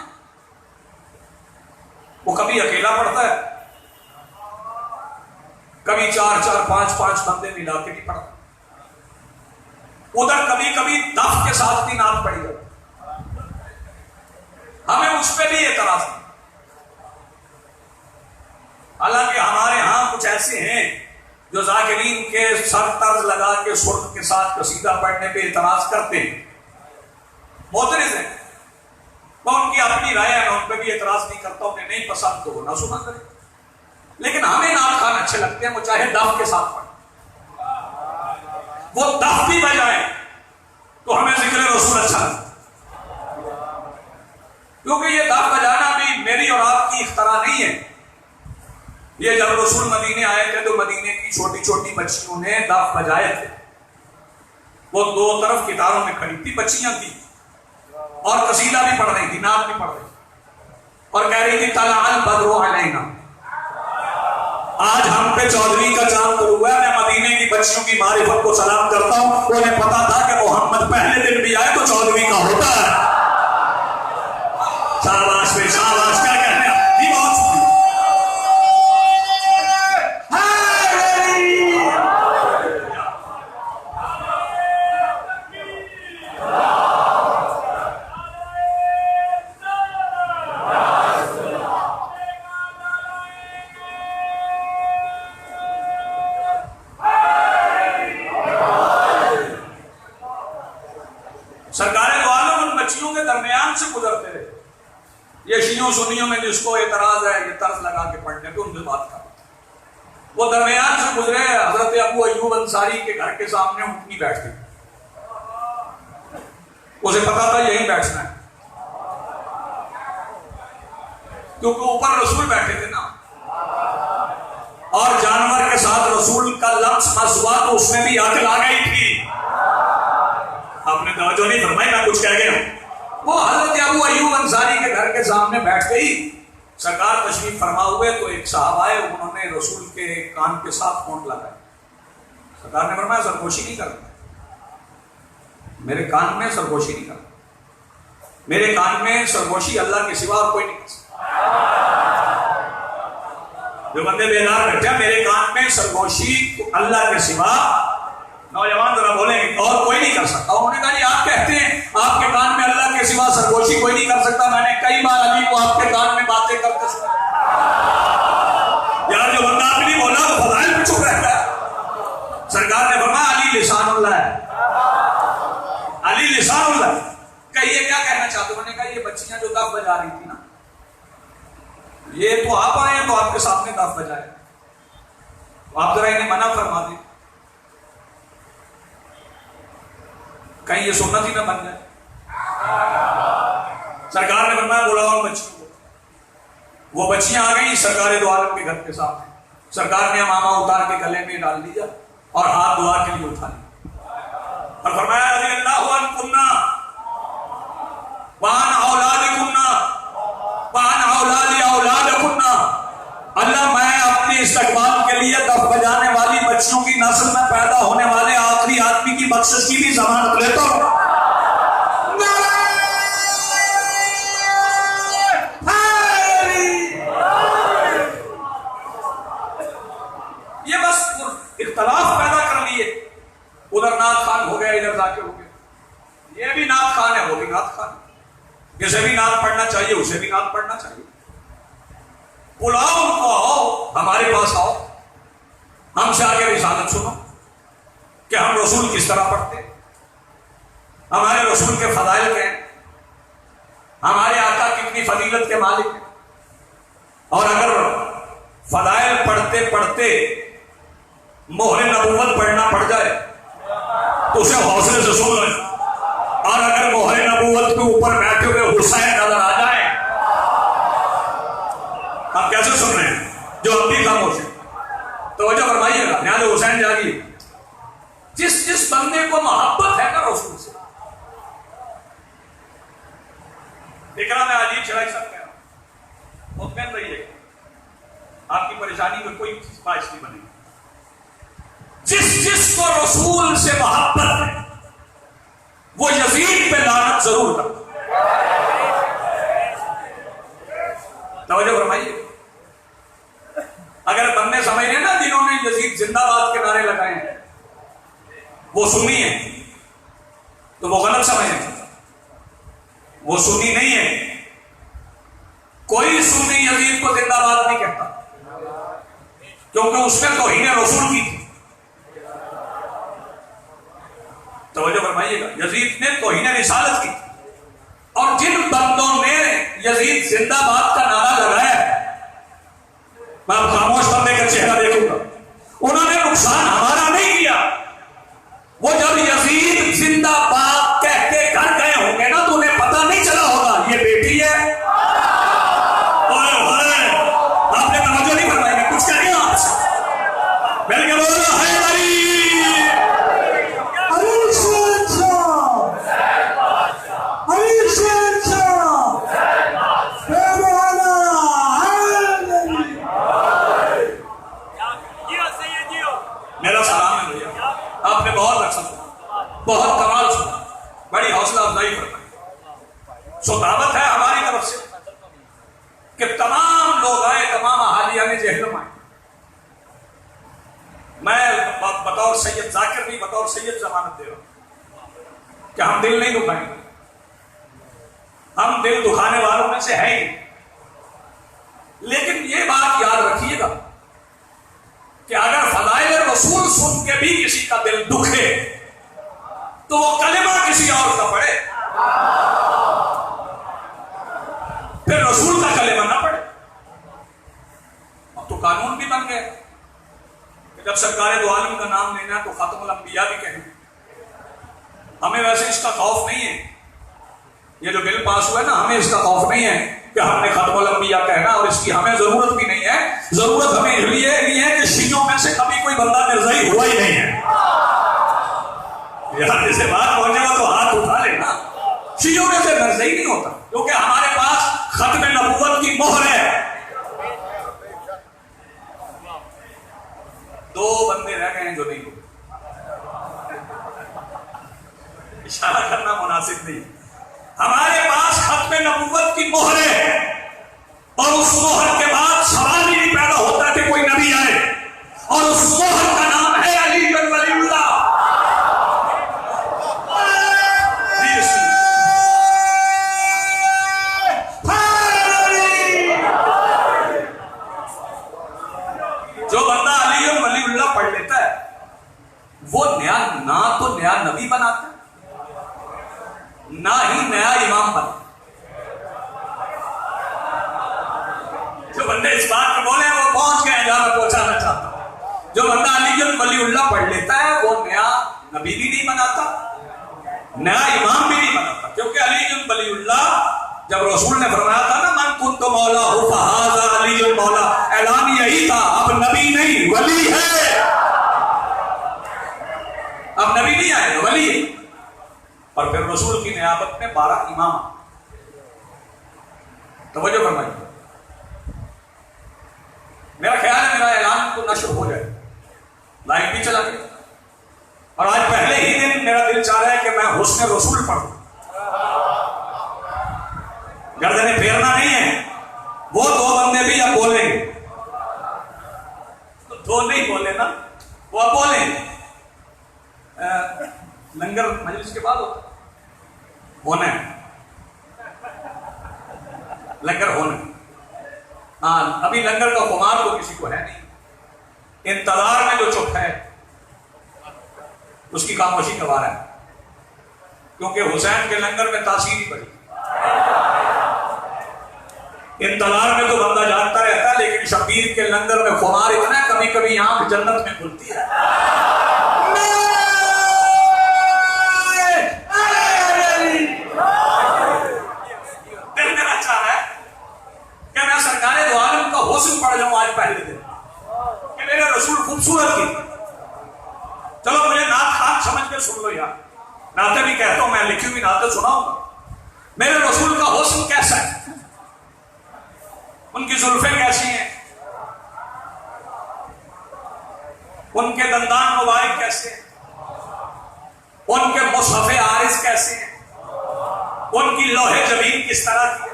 وہ کبھی اکیلا پڑھتا ہے, کبھی 4 4 5 5 بندے ملا کے نہیں پڑھتا. ادھر کبھی کبھی دف کے ساتھ بھی نعت پڑھی جاتی. ہمیں اس پہ بھی اعتراض نہیں. حالانکہ ہمارے ہاں کچھ ایسے ہیں جو ذاکرین کے سر طرز لگا کے سرخ کے ساتھ قصیدہ پڑھنے پہ اعتراض کرتے ہیں, معترض ہیں. میں ان کی اپنی رائے ہے, میں ان پہ بھی اعتراض نہیں کرتا, انہیں نہیں پسند تو وہ نہ سنا کرے. لیکن ہمیں نعت خوان اچھے لگتے ہیں, وہ چاہے دف کے ساتھ پڑھیں, وہ دف بھی بجائیں تو ہمیں ذکر رسول اچھا لگتا ہے. کیونکہ یہ دف بجانا بھی میری اور آپ کی اختراع نہیں ہے. یہ جب رسول مدینے آئے تھے تو مدینے کی چھوٹی چھوٹی بچیوں نے دف بجائے تھے. وہ دو طرف کتاروں میں کھڑی تھی, بچیاں تھی, اور قصیدہ بھی پڑھ رہی تھی, نعت بھی پڑھ رہی تھی, اور کہہ رہی تھی طلع البدر علینا, آج ہم پہ 14ویں کا چاند طلوع ہوا ہے. میں مدینے کی بچیوں کی معرفت کو سلام کرتا ہوں. انہیں پتا تھا کہ محمد پہلے دن بھی آئے تو 14ویں کا ہوتا ہے. شاباش پہ شاباش, کیا کہنے ہیں, یہ بہت شکریہ. گزرتے رہے. یہ شیعوں سنیوں میں جس کو اعتراض ہے یہ طرز لگا کے پڑھنے پہ ان سے بات کر, وہ درمیان سے گزرے. حضرت ابو ایوب انصاری کے گھر کے سامنے اٹھنی بیٹھتی, اسے پتا تھا یہیں بیٹھنا ہے کیونکہ اوپر رسول بیٹھے تھے نا, اور جانور کے ساتھ رسول کا لفظ مسوا تو اس میں بھی عقل آ گئی تھی. آپ نے توجہ نہیں فرمائی, میں کچھ کہہ گیا ہوں. وہ حضرت ابو ایوب انصاری کے گھر کے سامنے بیٹھ گئی. سرکار تشریف فرما ہوئے تو ایک صاحب آئے, انہوں نے رسول کے کان کے ساتھ ہونٹ لگایا. سرکار نے فرمایا سرگوشی نہیں کرنا, میرے کان میں سرگوشی نہیں کرنا, میرے کان میں سرگوشی اللہ کے سوا کوئی نہیں کر سکتا. جو بندے بیدار بیٹھے میرے کان میں سرگوشی اللہ کے سوا, نوجوان ذرا بولیں گے, اور کوئی نہیں کر سکتا. انہوں نے کہا جی آپ کہتے ہیں آپ کے کان میں اللہ کے سوا سرگوشی کوئی نہیں کر سکتا. میں نے کئی بار علی کو آپ کے کان میں باتیں کرتے سنا. یار جو بندہ آپ نہیں بولا وہ فضائل میں چھپ رہتا ہے. سرکار نے فرمایا علی لسان اللہ ہے, علی لسان اللہ ہے. کہیے کیا کہنا چاہتے. انہوں نے کہا یہ بچیاں جو دف بجا رہی تھی نا, یہ تو آپ آئے ہیں تو آپ کے سامنے دف بجائے, آپ ذرا انہیں منع فرما دیں, کہیں یہ سنت ہی نہ بن جائے. سرکار نے فرمایا بلاؤ بچیوں کو. وہ بچیاں آ گئی سرکار دو عالم کے گھر کے سامنے. سرکار نے امامہ اتار کے گلے میں ڈال دیا اور ہاتھ دعا کے لیے اٹھا لیا اور فرمایا رضی اللہ عنکنا وعن اولادکنا وعن اولاد اولادکنا. اللہ میں اپنے استقبال کے لیے دف بجانے والی بچیوں کی نسل میں پیدا ہونے والے آخری آدمی کی بخشش کی بھی ضمانت لیتا ہوں. یہ بس اختلاف پیدا کر لیے, ادھر نعت خوان ہو گیا ادھر ذاکر ہو گیا. یہ بھی نعت خوان ہے وہ بھی نعت خوان, جسے بھی نعت پڑھنا چاہیے اسے بھی نعت پڑھنا چاہیے. بلاؤ ان کو, آؤ ہمارے پاس آؤ, ہم سے آگے رسالت سنو کہ ہم رسول کس طرح پڑھتے, ہمارے رسول کے فضائل کیا ہیں, ہمارے آقا کتنی فضیلت کے مالک ہیں. اور اگر فضائل پڑھتے پڑھتے مہر نبوت پڑھنا پڑ جائے تو اسے حوصلے سے سن لیں, اور اگر مہر نبوت کے اوپر بیٹھے ہوئے حسین نظر آ جائے, آپ کیسے سن رہے ہیں جو اب بھی خاموش ہے, توجہ فرمائیے گا. یہاں جو حسین جاگی, جس بندے کو محبت ہے نا رسول سے, اقرا میں عجیب چڑھائی سب کہہ رہا ہوں, مطمئن رہیے آپ کی پریشانی میں کوئی باعث نہیں بنے گی. جس کو رسول سے محبت ہے وہ یزید پہ لعنت ضرور کرتا ہے. توجہ فرمائیے. اگر بندے سمجھ رہے نا جنہوں نے یزید زندہ باد کے نعرے لگائے ہیں وہ سنی ہیں تو وہ غلط سمجھ رہے ہیں. وہ سنی نہیں ہے. کوئی سنی یزید کو زندہ باد نہیں کہتا کیونکہ اس نے توہین رسول کی تھی. توجہ فرمائیے گا. یزید نے توہین رسالت کی تھی. اور جن بندوں نے یزید زندہ باد کا نعرہ لگایا ہے میں اب خاموش بندے کا چہرہ دیکھوں گا انہوں نے نقصان ہمارا نہیں کیا. وہ جب یزید زندہ باد کہہ کے گھر گئے ہوں گے نا تو انہیں پتہ نہیں چلا ہوگا یہ بیٹی ہے. آپ نے توجہ نہیں فرمائی میں کچھ کہہ رہی ہوں آپ سے. مل کے بولو ہے میرا سلام ہے بھیا. آپ نے بہت اچھا سنا, بہت کمال سنا, بڑی حوصلہ افزائی فرمائی. سو دعوت ہے ہماری طرف سے کہ تمام لوگ آئے, تمام احالیہ نے جہنم آئے. میں بطور سید ذاکر بھی بطور سید ضمانت دے رہا ہوں کہ ہم دل نہیں دکھائیں گے. ہم دل دکھانے والوں میں سے ہے ہی. لیکن یہ بات یاد رکھیے گا کہ اگر فضائل رسول سن کے بھی کسی کا دل دکھے تو وہ کلمہ کسی اور کا پڑھے, پھر رسول کا کلمہ نہ پڑھے. اب تو قانون بھی بن گئے کہ جب سرکار دو عالم کا نام لینا ہے تو ختم الانبیاء بھی کہیں. ہمیں ویسے اس کا خوف نہیں ہے. یہ جو بل پاس ہوا ہے نا ہمیں اس کا خوف نہیں ہے کہ ہم نے ختم الانبیاء کہنا, اور اس کی ہمیں ضرورت بھی نہیں ہے. ضرورت ہمیں اس لیے نہیں ہے کہ شیعوں میں سے کبھی کوئی بندہ مرزائی ہوا ہی نہیں ہے. یار جسے بات پہنچے گا تو ہاتھ اٹھا لینا. شیعوں میں سے مرزائی نہیں ہوتا کیونکہ ہمارے پاس ختم نبوت کی مہر ہے. دو بندے رہ گئے ہیں جو نہیں ہوئے. اشارہ کرنا مناسب نہیں. ہمارے پاس ختم نبوت کی مہر ہے اور اس مہر کے بعد سوال ہی نہیں پیدا ہوتا کہ کوئی نبی آئے, اور اس مہر کا نام ہے علی بن ولی اللہ. جو بندہ علی بن ولی اللہ پڑھ لیتا ہے وہ نیا نہ تو نیا نبی بناتا ہے نہ ہی نیا امام بنا. جو بندے اس بات کو بولے وہ پہنچ گئے جہاں میں پہنچانا چاہتا ہوں. جو بندہ علی ولی اللہ پڑھ لیتا ہے وہ نیا نبی بھی نہیں بناتا, نیا امام بھی نہیں بناتا. کیونکہ علی ولی اللہ جب رسول نے فرمایا تھا نا من کنت مولا فہذا علی المولا, اعلان یہی تھا اب نبی نہیں ولی ہے. اب نبی نہیں آئے ولی ہے. اور پھر رسول کی نیابت میں 12 امام. توجہ فرمائیے. میرا خیال ہے میرا اعلان تو نشر ہو جائے. لائٹ بھی چلا گیا اور آج پہلے ہی دن میرا دل چاہ رہا ہے کہ میں حسن رسول پڑھوں. گردنیں پھیرنا نہیں ہے. وہ دو بندے بھی اب بولیں گے. دو نہیں بولے نا, وہ اب بولیں. لنگر مجلس کے بعد ہونا ہے. لنگر ہونا ہے. ہاں ابھی لنگر کا خمار تو کسی کو ہے نہیں. انتظار میں جو چپ ہے اس کی خاموشی گوارا ہے. کیونکہ حسین کے لنگر میں تاثیر ہی پڑی. انتظار میں تو بندہ جانتا رہتا ہے لیکن شبیر کے لنگر میں خمار اتنا ہے کبھی کبھی آنکھ جنت میں کھلتی ہے. دل میرا چاہ رہا ہے کہ میں سرکار دو عالم کا حسن پڑھ جاؤں آج پہلے دن کہ میرے رسول خوبصورت کی. چلو مجھے نعت خان سمجھ کے سن لو یار. نعتیں بھی کہتا ہوں, میں لکھی ہوئی نعتیں سناؤں گا. میرے رسول کا حسن کیسا ہے, ان کی زلفیں کیسی ہیں, ان کے دندان مبارک کیسے ہیں, ان کے مصحف عارض کیسے ہیں, ان کی لوح جبین کس طرح کی ہے.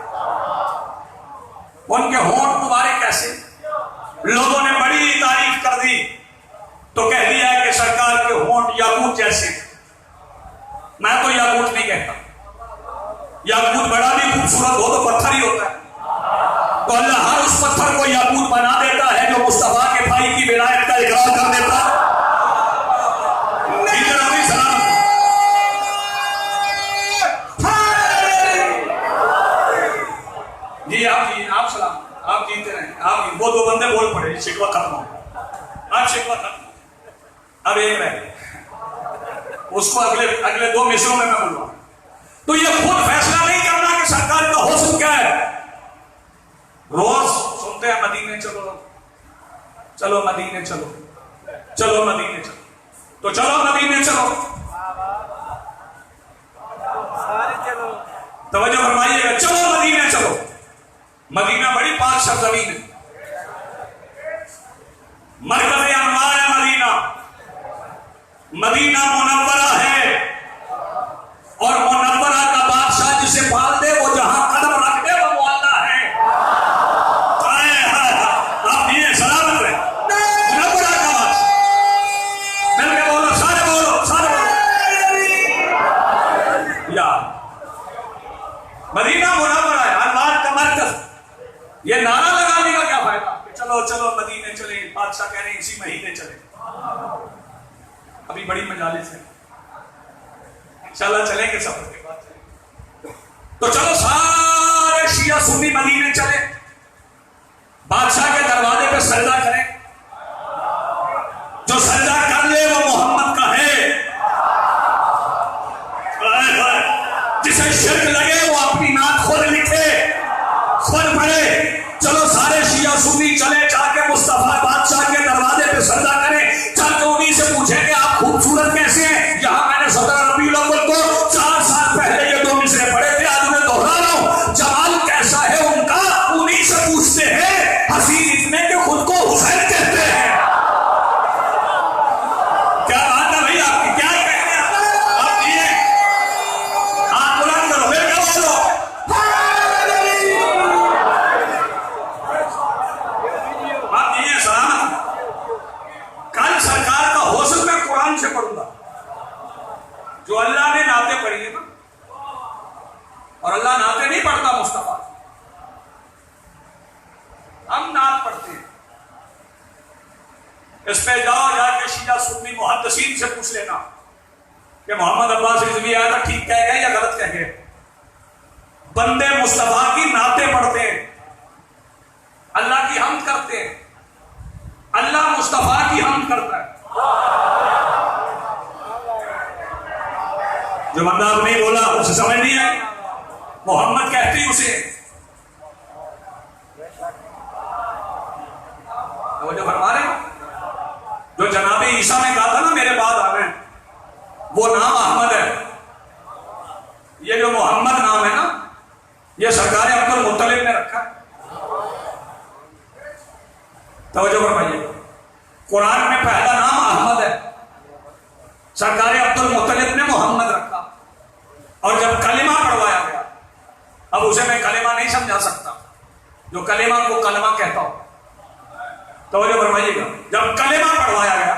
ان کے ہونٹ مبارک کیسے؟ لوگوں نے بڑی تعریف کر دی تو کہہ دیا کہ سرکار کے ہونٹ یاقوت جیسے. میں تو یاقوت نہیں کہتا. یاقوت بڑا بھی خوبصورت ہو تو پتھر ہی ہوتا ہے. تو اللہ ہر اس پتھر کو یاقوت بنا دیتا ہے جو مصطفیٰ کے بھائی کی ولایت کا اقرار کر دیتا ہے. جی آپ سلام، آپ جیتے رہیں. آپ وہ دو بندے بول پڑے، شکوہ ختم ہو. اب شکوہ ختم، اب ایک رہ گئے. اس کو اگلے دو مصروں میں بولوں. تو یہ خود فیصلہ نہیں کرنا کہ سرکار کا حسن کیا ہے. روز سنتے ہیں مدینے چلو، چلو مدینے چلو، چلو مدینے چلو. تو چلو مدینے چلو. توجہ فرمائیے گا، چلو مدینے چلو. مدینہ بڑی پاک سرزمین ہے. مرکز انوار ہے مدینہ. مدینہ منورہ ہے، اور منورہ کا بادشاہ جسے پال دے وہ جہاں قدم رکھ دے وہ مولا ہے. آپ یہ سلامت رہے. منورہ کا بادشاہ، مل کے بولو، سارے بولو، سارے بولو. یا مدینہ منورہ ہے، انوار کا مرکز. یہ نعرہ لگانے کا کیا فائدہ کہ چلو چلو مدینے چلیں. بادشاہ کہہ رہے ہیں اسی مہینے چلیں. ابھی بڑی مجالس ہے، انشاءاللہ چلیں گے سفر کے بعد چلیں. تو چلو سارے شیعہ سنی مدینے چلیں، بادشاہ کے دروازے پہ سجدہ کریں. جو سجدہ کر لے وہ محمد کا ہے. جسے شرک لگے وہ اپنی نعت خود لکھے، خود پڑھے. چلو سارے شیعہ سنی چلے جا کے مصطفیٰ بادشاہ کے دروازے پہ سجدہ کریں. چل کے انہیں سے پوچھیں کہ آپ خوبصورت کیسے ہیں. یہاں میں نے 17 ربیع الاول کو 4 سال پہلے یہ 2 مصرے پڑھے تھے، آج انہیں دوہرا رہا ہوں. جمال کیسا ہے ان کا انہیں سے پوچھتے ہیں. حسین اتنے کہ خود کو حسین کہتے ہیں. کیا بات ہے بھائی آپ کی؟ کیا کہتے ہیں آپ؟ دیے ہاتھ بلند کرو، پھر کیا بولو. آپ دیے سلامت. کل سرکار کا حسن میں قرآن سے پڑھوں گا. جو اللہ نے نعتیں پڑھی ہیں نا، اور اللہ نعتیں نہیں پڑھتا مصطفیٰ، ہم نعت پڑھتے ہیں. اس پہ جاؤ جا کے شیعہ سنی محدثین سے پوچھ لینا کہ محمد عباس رضوی آیا تھا ٹھیک کہہ گئے یا غلط کہہ گئے. بندے مصطفیٰ کی نعتیں پڑھتے ہیں، اللہ کی حمد کرتے ہیں. اللہ مصطفیٰ کی حمد کرتا ہے. جو بندہ اب نہیں بولا اسے سمجھ نہیں آئی. محمد کہتی اسے. جو فرما رہے ہیں، جو جناب عیسیٰ نے کہا تھا نا میرے بعد آ گئے، وہ نام احمد ہے. یہ جو محمد نام ہے نا، یہ سرکار عبد المطلب نے رکھا. توجہ فرمائیے، قرآن میں پہلا نام احمد ہے، سرکار عبد المطلب نے محمد رکھا. اور جب کلمہ پڑھوایا گیا، اب اسے میں کلمہ نہیں سمجھا سکتا، جو کلمہ کو کلمہ کہتا ہوں. توجہ فرمائیے گا، جب کلمہ پڑھوایا گیا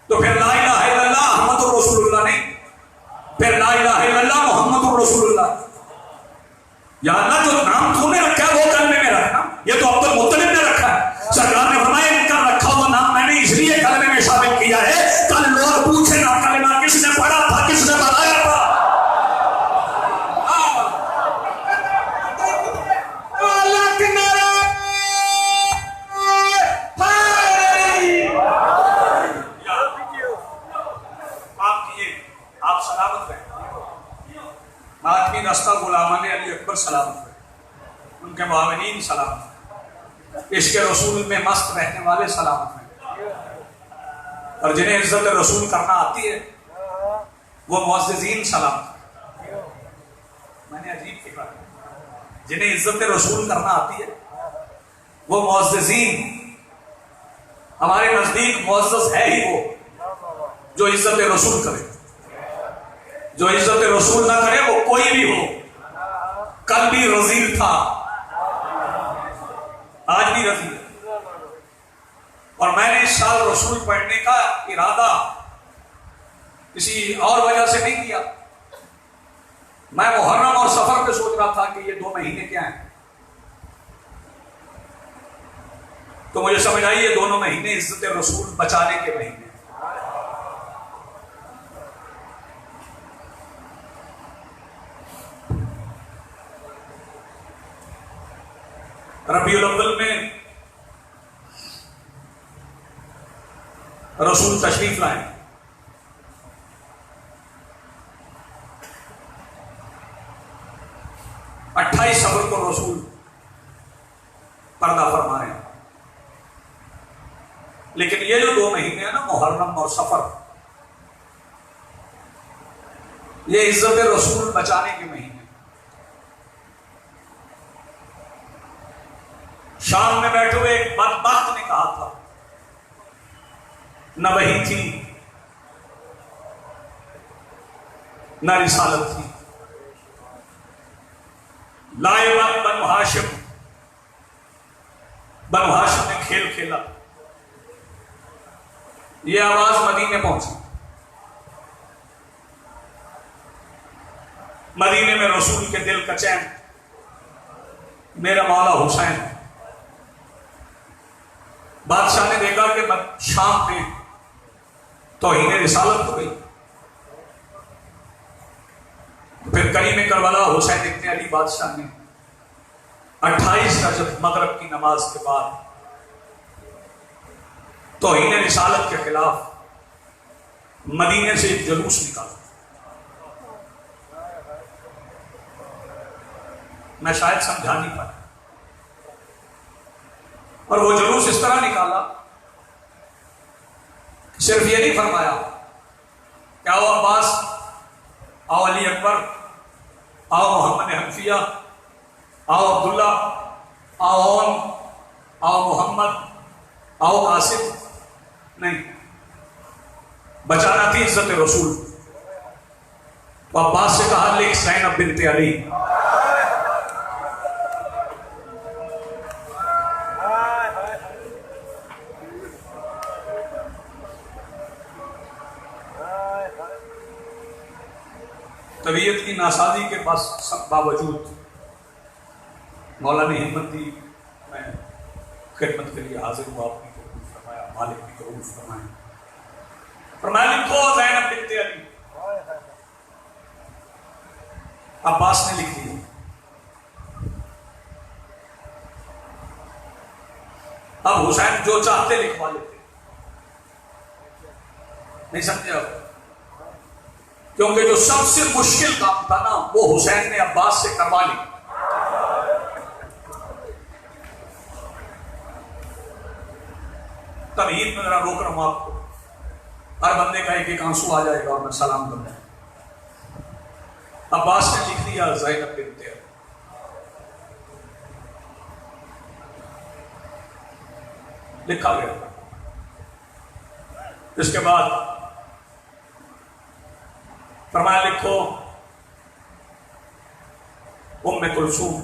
تو پھر لا الہ الا اللہ محمد رسول اللہ نہیں، پھر لا الہ الا اللہ محمد رسول اللہ. یا اللہ جو نام تو نے رکھا ہے وہ کلمے میں رکھنا، یہ تو عبد المطلب نے رکھا ہے. سرکار نے فرمایا ان کا رکھا ہوا نام میں نے اس لیے کلمے میں شامل کیا ہے. کل لوگ پوچھے نا کلمہ کس نے پڑھا تھا، کس نے بتایا تھا. آپ سلامت رہے. ماتمی رستہ غلامان علی اکبر سلامت رہے. ان کے معاونین سلامت رہے. عشق رسول میں مست رہنے والے سلامت رہے. اور جنہیں عزت رسول کرنا آتی ہے وہ معززین سلامت رہے. میں نے عجیب فکر ہے، جنہیں عزت رسول کرنا آتی ہے وہ معززین. ہمارے نزدیک معزز ہے ہی وہ جو عزت رسول کرے. جو عزت رسول نہ کرے وہ کوئی بھی ہو. کل بھی رذیل تھا، اور میں نے اس سال رسول پڑھنے کا ارادہ کسی اور وجہ سے نہیں کیا. میں محرم اور سفر پہ سوچ رہا تھا کہ یہ 2 مہینے کیا ہیں. تو مجھے سمجھ آئی یہ دونوں مہینے عزت رسول بچانے کے مہینے. ربیع الاول میں رسول تشریف لائیں. صبر کو رسول پردہ فرمائے. لیکن یہ جو 2 مہینے ہیں نا محرم اور سفر، یہ عزت رسول بچانے کے مہینے. شام میں بیٹھے ہوئے ایک بدبخت نے کہا تھا، نہ وحی تھی نہ رسالت تھی. لائبہ بنو ہاشم نے کھیل کھیلا. یہ آواز مدینے پہنچی. مدینے میں رسول کے دل کا چین، میرا مولا حسین. بادشاہ نے دیکھا کہ شام میں توہین رسالت ہو گئی. پھر کریم کربلا حسین ابن علی بادشاہ نے 28 رجب مغرب کی نماز کے بعد توہین رسالت کے خلاف مدینے سے ایک جلوس نکالا. میں شاید سمجھا نہیں پایا. اور وہ جلوس اس طرح نکالا، صرف یہ نہیں فرمایا کہ آؤ عباس، آؤ علی اکبر، آؤ محمد حنفیہ، آؤ عبداللہ، آؤ اون، آؤ محمد، آؤ قاسم. نہیں، بچانا تھی عزت رسول. تو عباس سے کہا لکھ زینب بنت علی. طبیعت کی ناسازی کے باوجود مولا نے ہمت دی. میں خدمت کے لیے حاضر ہوا. آپ نے قبول فرمایا، مالک نے قبول فرمایا. فرمایا لکھو زینب بنت علی. عباس نے لکھ دیا. اب حسین جو چاہتے لکھوا لیتے. نہیں سمجھے آپ؟ کیونکہ جو سب سے مشکل کام تھا نا وہ حسین نے عباس سے کروا لی. تمہید میں ذرا روک رہا ہوں آپ کو. ہر بندے کا ایک ایک آنسو آ جائے گا اور میں سلام کروں گا. عباس نے لکھ دیا زینب بنت علی. لکھا گیا. اس کے بعد فرمایا لکھو ام کلثوم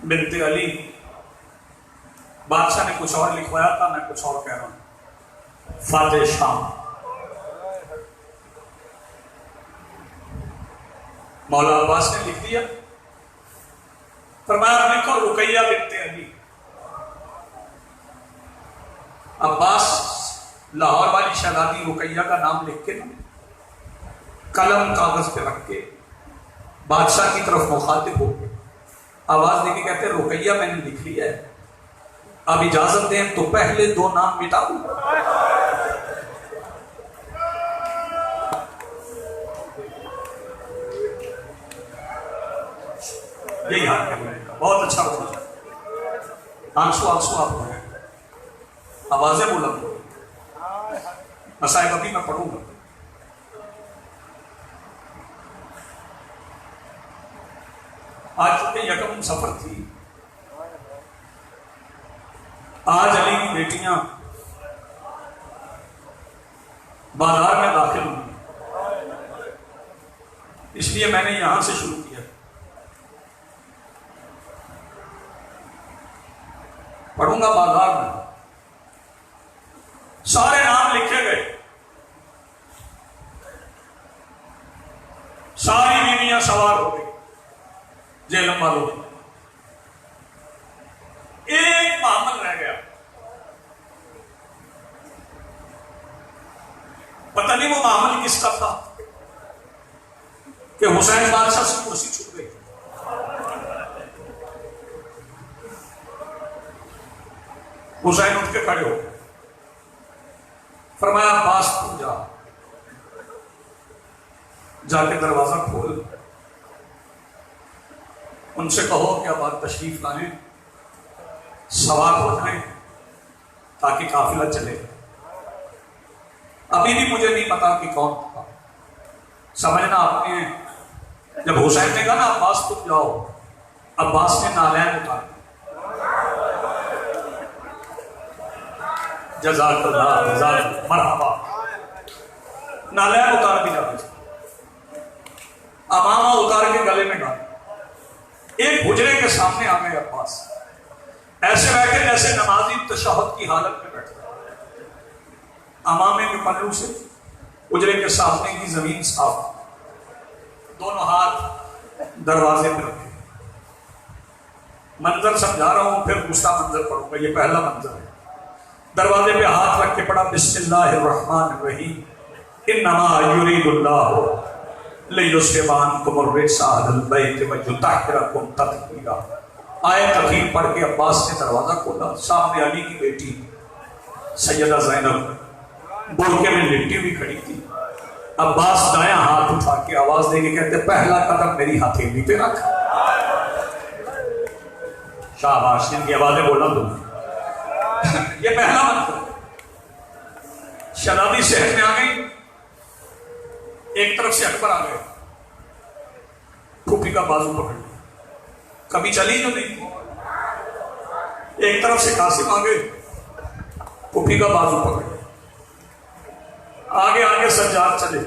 بنت علی. بادشاہ نے کچھ اور لکھوایا تھا، میں کچھ اور کہہ رہا ہوں. فاتح شام. مولا عباس نے لکھ دیا. فرمایا لکھو رقیہ بنت علی. عباس لاہور والی شہزادی رقیہ کا نام لکھ کے قلم کاغذ پہ رکھ کے بادشاہ کی طرف مخاطب ہو کے آواز دے کے کہتے رقیہ میں نے لکھ لیا ہے، اب اجازت دیں تو پہلے 2 نام مٹا دوں. یہی حال ہے. بہت اچھا ہوتا ہے. آنسو آپ کو ہیں، آوازیں بلند ہو. مصائب ابھی میں پڑھوں گا. آج چونکہ یکم سفر تھی، آج علی کی بیٹیاں بازار میں داخل ہوئی، اس لیے میں نے یہاں سے شروع کیا. پڑھوں گا بازار میں، سارے نام لکھے گئے، ساری بیویاں سوار ہو گئی جہلم والوں، ایک محمد رہ گیا. پتہ نہیں وہ معامل کس کا تھا کہ حسین بادشاہ سے کرسی چھوٹ گئی. حسین اٹھ کے کھڑے ہو، فرمایا عباس تو جا کے دروازہ کھول، ان سے کہو کہ اب آپ تشریف لائیں، سوار ہو جائیں تاکہ قافلہ چلے. ابھی بھی مجھے نہیں پتا کہ کون تھا، سمجھنا آپ نے. جب حسین نے کہا نا عباس تم جاؤ، عباس نے نالین اتار، جزاک اللہ جزاک مرحبا، نالین اتار دیا، امامہ اتار کے گلے میں ڈال. ایک حجرے کے سامنے آ گئے عباس، ایسے بیٹھے جیسے نمازی تشہد کی حالت میں بیٹھے، امامے کے پلو سے حجرے کے سامنے کی زمین صاف، دونوں ہاتھ دروازے پہ رکھے. منظر سمجھا رہا ہوں، پھر دوسرا منظر پڑھوں گا. یہ پہلا منظر ہے. دروازے پہ ہاتھ رکھ کے پڑھا بسم اللہ الرحمن الرحیم انما یرید اللہ لیصرف عنکم الرجس اہل البیت ویطہرکم تطہیرا. آیت تطہیر پڑھ کے عباس نے دروازہ کھولا. سامنے علی کی بیٹی سیدہ زینب برقعے میں لپٹی ہوئی کھڑی تھی. عباس دایاں ہاتھ اٹھا کے آواز دے کے کہتے پہلا قدم میری ہتھیلی پہ رکھ. شاباش، ان کی آوازیں بولا دو. یہ پہلا منظر. شہزادی صحت میں آ گئی، ایک طرف سے اکبر آ گئے، پھوپھی کا بازو پکڑ لیا، کبھی چلی جو نہیں تھی. ایک طرف سے قاسم آ گئے، پھوپھی کا بازو پکڑ لیا. آگے آگے سجاد چلے،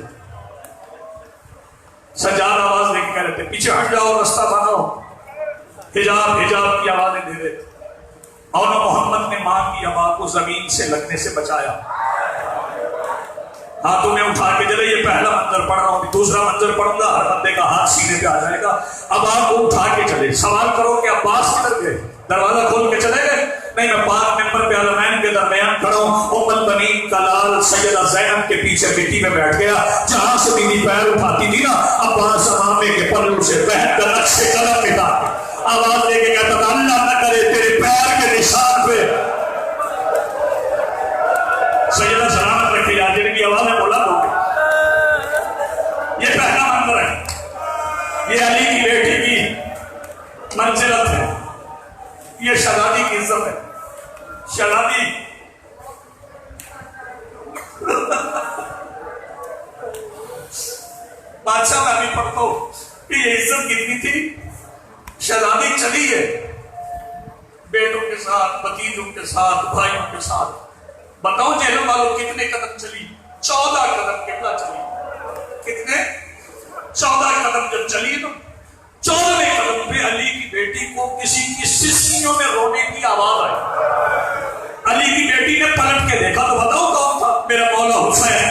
سجاد آواز دے کے کہہ رہے تھے پیچھے ہٹ جاؤ، رستہ بناؤ. حجاب حجاب کی آوازیں دے رہے تھے. اور محمد نے ماں کی آواز کو زمین سے لگنے سے بچایا. ہاتھوں میں اٹھا کے چلے. یہ پہلا منظر پڑھ رہا ہوں، دوسرا منظر پڑھوں گا، ہر بندے کا ہاتھ سینے پہ آ جائے گا. اب آپ کو اٹھا کے چلے. سوال کرو کہ عباس کدھر گئے؟ دروازہ کھول کے چلے گئے؟ نہیں، میں پاک ممبر پہ علمین کے درمیان کھڑا ہوں. ام البنین کا لال سیدہ زینب کے پیچھے مٹی میں بیٹھ گیا. جہاں سے بیوی پیر اٹھاتی تھی نا، عباس امامے کے پلو سے بیٹھ کر نقش قدم مٹا کے آواز دے کے کہتا تھا اللہ نہ کرے تیرے پیر کے نشان پہ سیدہ سلامت رکھے جا. جن کی آوازیں بولا دو گے. یہ پہلا منظر ہے. یہ علی کی بیٹی کی منزلت ہے. یہ شہزادی کی عزت ہے. شہزادی بادشاہ میں ابھی پڑھتا ہوں کہ یہ عزت کتنی تھی. شہزادی چلی ہے بیٹوں کے ساتھ، بھتیجوں کے ساتھ، بھائیوں کے ساتھ. بتاؤ جہلم والوں کتنے قدم چلی؟ 14 قدم. کتنا چلی؟ کتنے؟ 14 قدم. جب چلی نا 14ویں قدم پہ علی کی بیٹی کو کسی کی سسکیوں میں رونے کی آواز آئی. علی کی بیٹی نے پلٹ کے دیکھا تو بتاؤ کون تھا؟ میرا مولا حسین.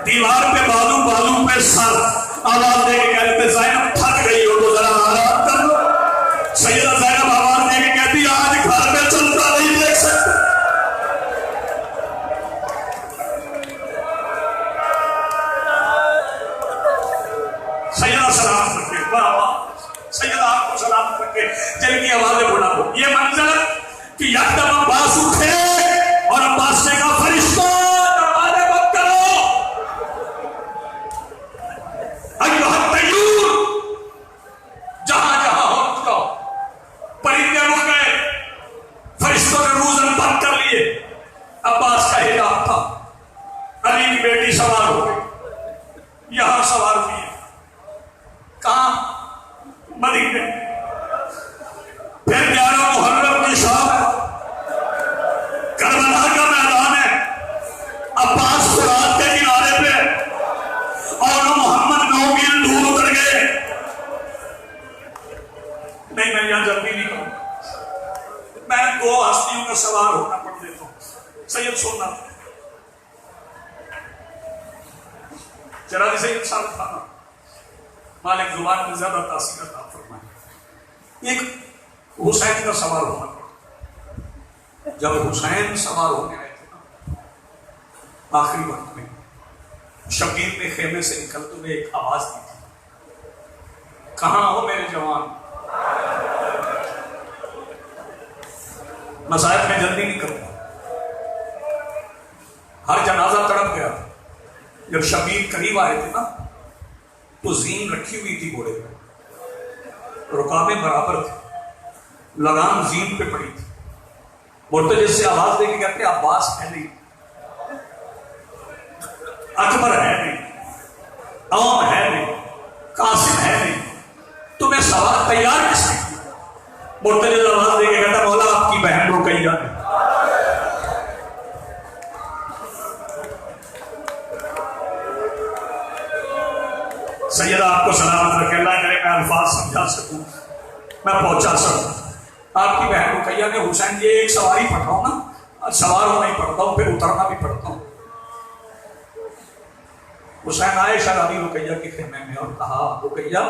دیوار پہ بالو بالو پہ سر. آواز دے کے کہتے زینب تھک گئی ہو تو ذرا آرام کر لو. سیدہ زینب آواز دے کے کہتی آج گھر میں چلتا نہیں دیکھ سکتے. سیدہ سلام رکھے. واہ واہ، سیدہ آپ کو سلام رکھے. جن کی آوازیں بولا دو. یہ منظر کہ یکدم عباس اٹھے اور عباس نے کہا فرشتوں دروازے بند کرو. ایھا الطیور، جہاں جہاں ہو رک جاؤ. پرندے رک گئے، فرشتوں نے روزن بند کر لیے. عباس کا حجاب تھا. علی کی بیٹی سوار ہو گئی. یہاں سوار ہوئی. کہاں؟ مدینے. پھر 11 محرم کی شام، کربلا کا میدان ہے. عباس فرات کے کنارے پہ اور محمد 9 میل دور اتر گئے. نہیں، میں یہاں جلدی نہیں کروں. میں دو ہستیوں کا سوار ہونا پڑ دیتا ہوں. سید سننا چرا سید صاحب تھا نا, مالک زبان میں زیادہ تاثیر عطا فرمائے. ایک حسین کا سوار ہونا پڑا. جب حسین سوار ہونے آئے تھے نا آخری وقت میں, شبیر نے خیمے سے نکلتے ہوئے ایک آواز دی تھی, کہاں ہو میرے جوان. مصائب میں جلدی نہیں کرتا, ہر جنازہ تڑپ گیا تھا. جب شبیر قریب آئے تھے نا تو زین رکھی ہوئی تھی گھوڑے پہ, رکابیں برابر تھے, لگام زین پہ پڑی تھی. مرتجز سے آواز دے کے کہتے عباس ہے نہیں, اکبر ہے نہیں, عوام ہے نہیں, قاسم ہے نہیں, تمہیں سوار تیار کس نے کیا. مرتجز آواز دے کے کہتا مولا آپ کی بہن رقیہ ہے. سیدہ آپ کو سلامت رکھے, اللہ کرے میں الفاظ سمجھا سکوں, میں پہنچا سکوں. آپ کی بہن رقیہ نے حسین یہ ایک سواری پڑھتا ہوں نا, سوار ہونا ہی پڑھتا ہوں, پھر اترنا بھی پڑھتا ہوں. حسین آئے شرابی رقیہ کے خیمے میں اور کہا رقیہ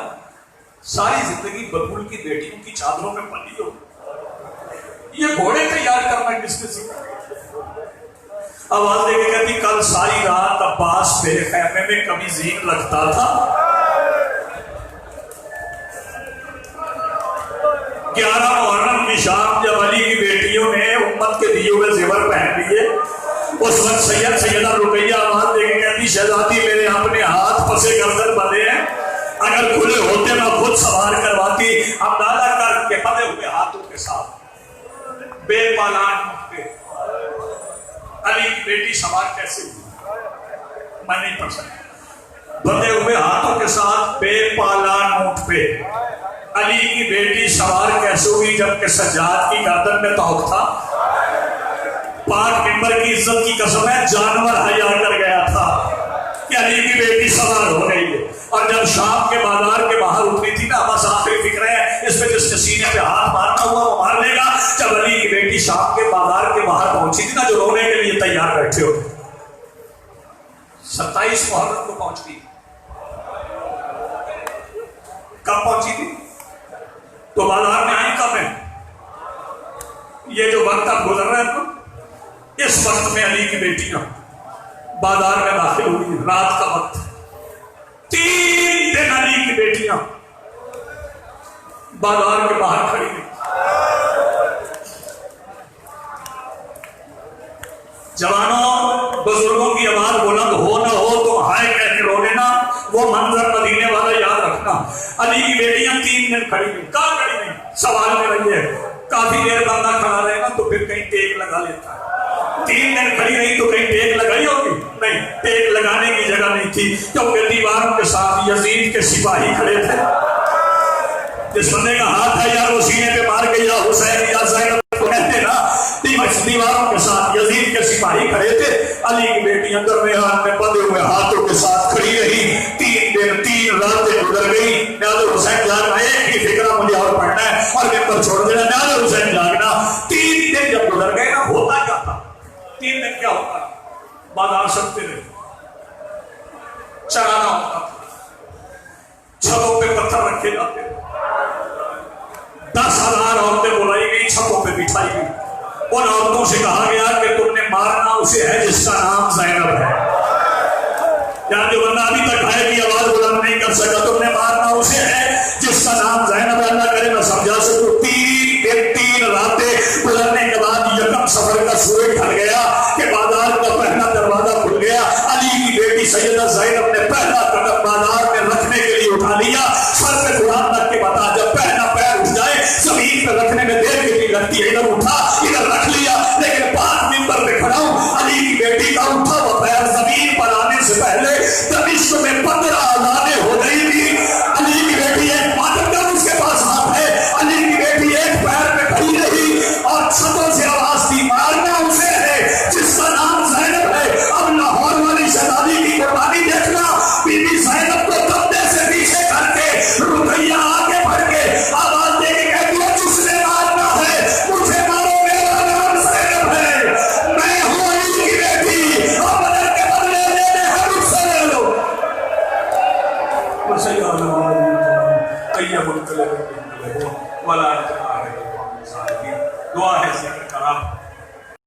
ساری زندگی بطول کی بیٹیوں کی چادروں میں پلی ہو, یہ گھوڑے تیار کرنا کس نے سیکھا. آواز دے کے کہتی کل ساری رات عباس میرے خیمے میں کبھی زین لگتا تھا. 11 محرم کی شام جب علی کی بیٹیوں نے امت کے دیے ہوئے زیور پہن لیے, اس وقت سیدہ رقیہ آواز دے کے کہتی شہزادی میرے اپنے ہاتھ پسے گردن بندھے ہیں, اگر کھلے ہوتے میں خود سوار کرواتی. اندازہ کر کے بندھے ہوئے ہاتھوں کے ساتھ بے پالان مکتے علی کی بیٹی سوار کیسے ہوئی, میں نہیں پڑھ سکتا. بندھے ہوئے ہاتھوں کے ساتھ بے پالان اونٹ پہ علی کی بیٹی سوار کیسے ہوئی جبکہ سجاد کی گردن میں توق تھا. پاک ممبر کی عزت کی قسم ہے جانور حیا کر گیا تھا کہ علی کی بیٹی سوار ہو گئی ہے. اور جب شام کے بازار کے باہر اتری تھی نا, بس آخری فکر ہے اس پہ جس کے سینے پہ ہاتھ مارنا ہوا وہ مار لے گا. جب علی کی بیٹی شام کے بازار کے باہر پہنچی تھی نا, جو رونے کے لیے تیار بیٹھے ہوتے, 27 محرم کو پہنچ گئی. کب پہنچی تھی تو بازار میں آئی کب ہے, یہ جو وقت اب گزر رہا ہے تو اس وقت میں علی کی بیٹیاں بازار میں داخل ہوئی. رات کا وقت, 3 دن علی کی بیٹیاں بازار کے باہر کھڑی ہوئی. جوانوں بزرگوں کی آواز بلند ہو نہ ہو تو ہائے کہہ کے رو لینا, وہ منظر مدینے والا یاد رکھنا. علی کی بیٹیاں 3 دن کھڑی ہوئی. کہاں کھڑی ہوئی سوال میں رہی ہے. کافی دیر بندہ کھڑا رہے گا تو پھر کہیں ٹیک لگا لیتا ہے. 3 دن کھڑی رہی تو کہیں ٹیک لگائی ہوگی, نہیں, ٹیک لگانے کی جگہ نہیں تھی کیونکہ دیواروں کے ساتھ یزید کے سپاہی کھڑے تھے. جس بندے کا ہاتھ ہے یا وہ سینے پہ مار کے یا حسین یا زینب کو کہتے نا, دیواروں کے ساتھ یزید کے سپاہی کھڑے تھے. علی کی بیٹیاں درمیان میں بندے ہوئے ہاتھوں کے ساتھ کھڑی رہی. 3 دن 3 راتیں گزر گئی. نیاز حسین جاگنا, ایک ہی فکرہ مجھے اور پڑھنا ہے اور ممبر چھوڑ دینا. نیاز حسین جاگنا. 3 دن جب گزر گئے نا, ہوتا کیا تھا 3 دن کیا ہوتا, بازار سکتے رہے, چرانا ہوتا تھا, چھتوں پہ پتھر رکھے جاتے, 10,000 عورتیں بلائی گئی, چھتوں پہ بٹھائی گئی. ان عورتوں سے کہا گیا کہ تم نے مارنا اسے ہے جس کا نام زینب ہے. یار جو بندہ ابھی تک بھائی کی آواز بلند نہیں کر سکا, تم نے مارنا اسے ہے جس کا نام زینب ہے. اللہ کرے میں سمجھا سکوں. 3 دن 3 راتیں گزرنے کے بعد یکم سفر کا سورج ڈھل گیا کہ بازار کا پہلا دروازہ کھل گیا. علی کی بیٹی سیدہ زینب نے پہلا قدم بازار میں رکھنے کے لیے اٹھا لیا. سر پہ قرآن رکھ کے بتا, جب پہلا پیر اٹھ جائے زمین پہ رکھنے میں دیر کتنی لگتی ہے. ادھر اٹھا, ادھر رکھ لیا, لیکن پاک ممبر پہ کھڑا ہوں. علی کی بیٹی کا اٹھا وہ پیر زمین پر آنے سے پہلے دمشق میں 15 اذانیں ہو گئی تھی. علی کی بیٹی ایک ماتمگر اس کے پاس ہاتھ ہے. علی کی بیٹی ایک پیر پہ کھڑی رہی اور چھتوں سے آواز دی, مارنا اسے ہے جس کا نام زینب ہے. اب لاہور والی شہزادی کی قربانی دیکھنا. بی بی زینب کو کندھے سے پیچھے کر کے رقیہ آگے بڑھ کے آواز دے کے کہتی ہے جس نے مارنا ہے مجھے مارو. منقلب منقلبون ولا نجعل القوم الظالمین. دعا ہے ذکر کرام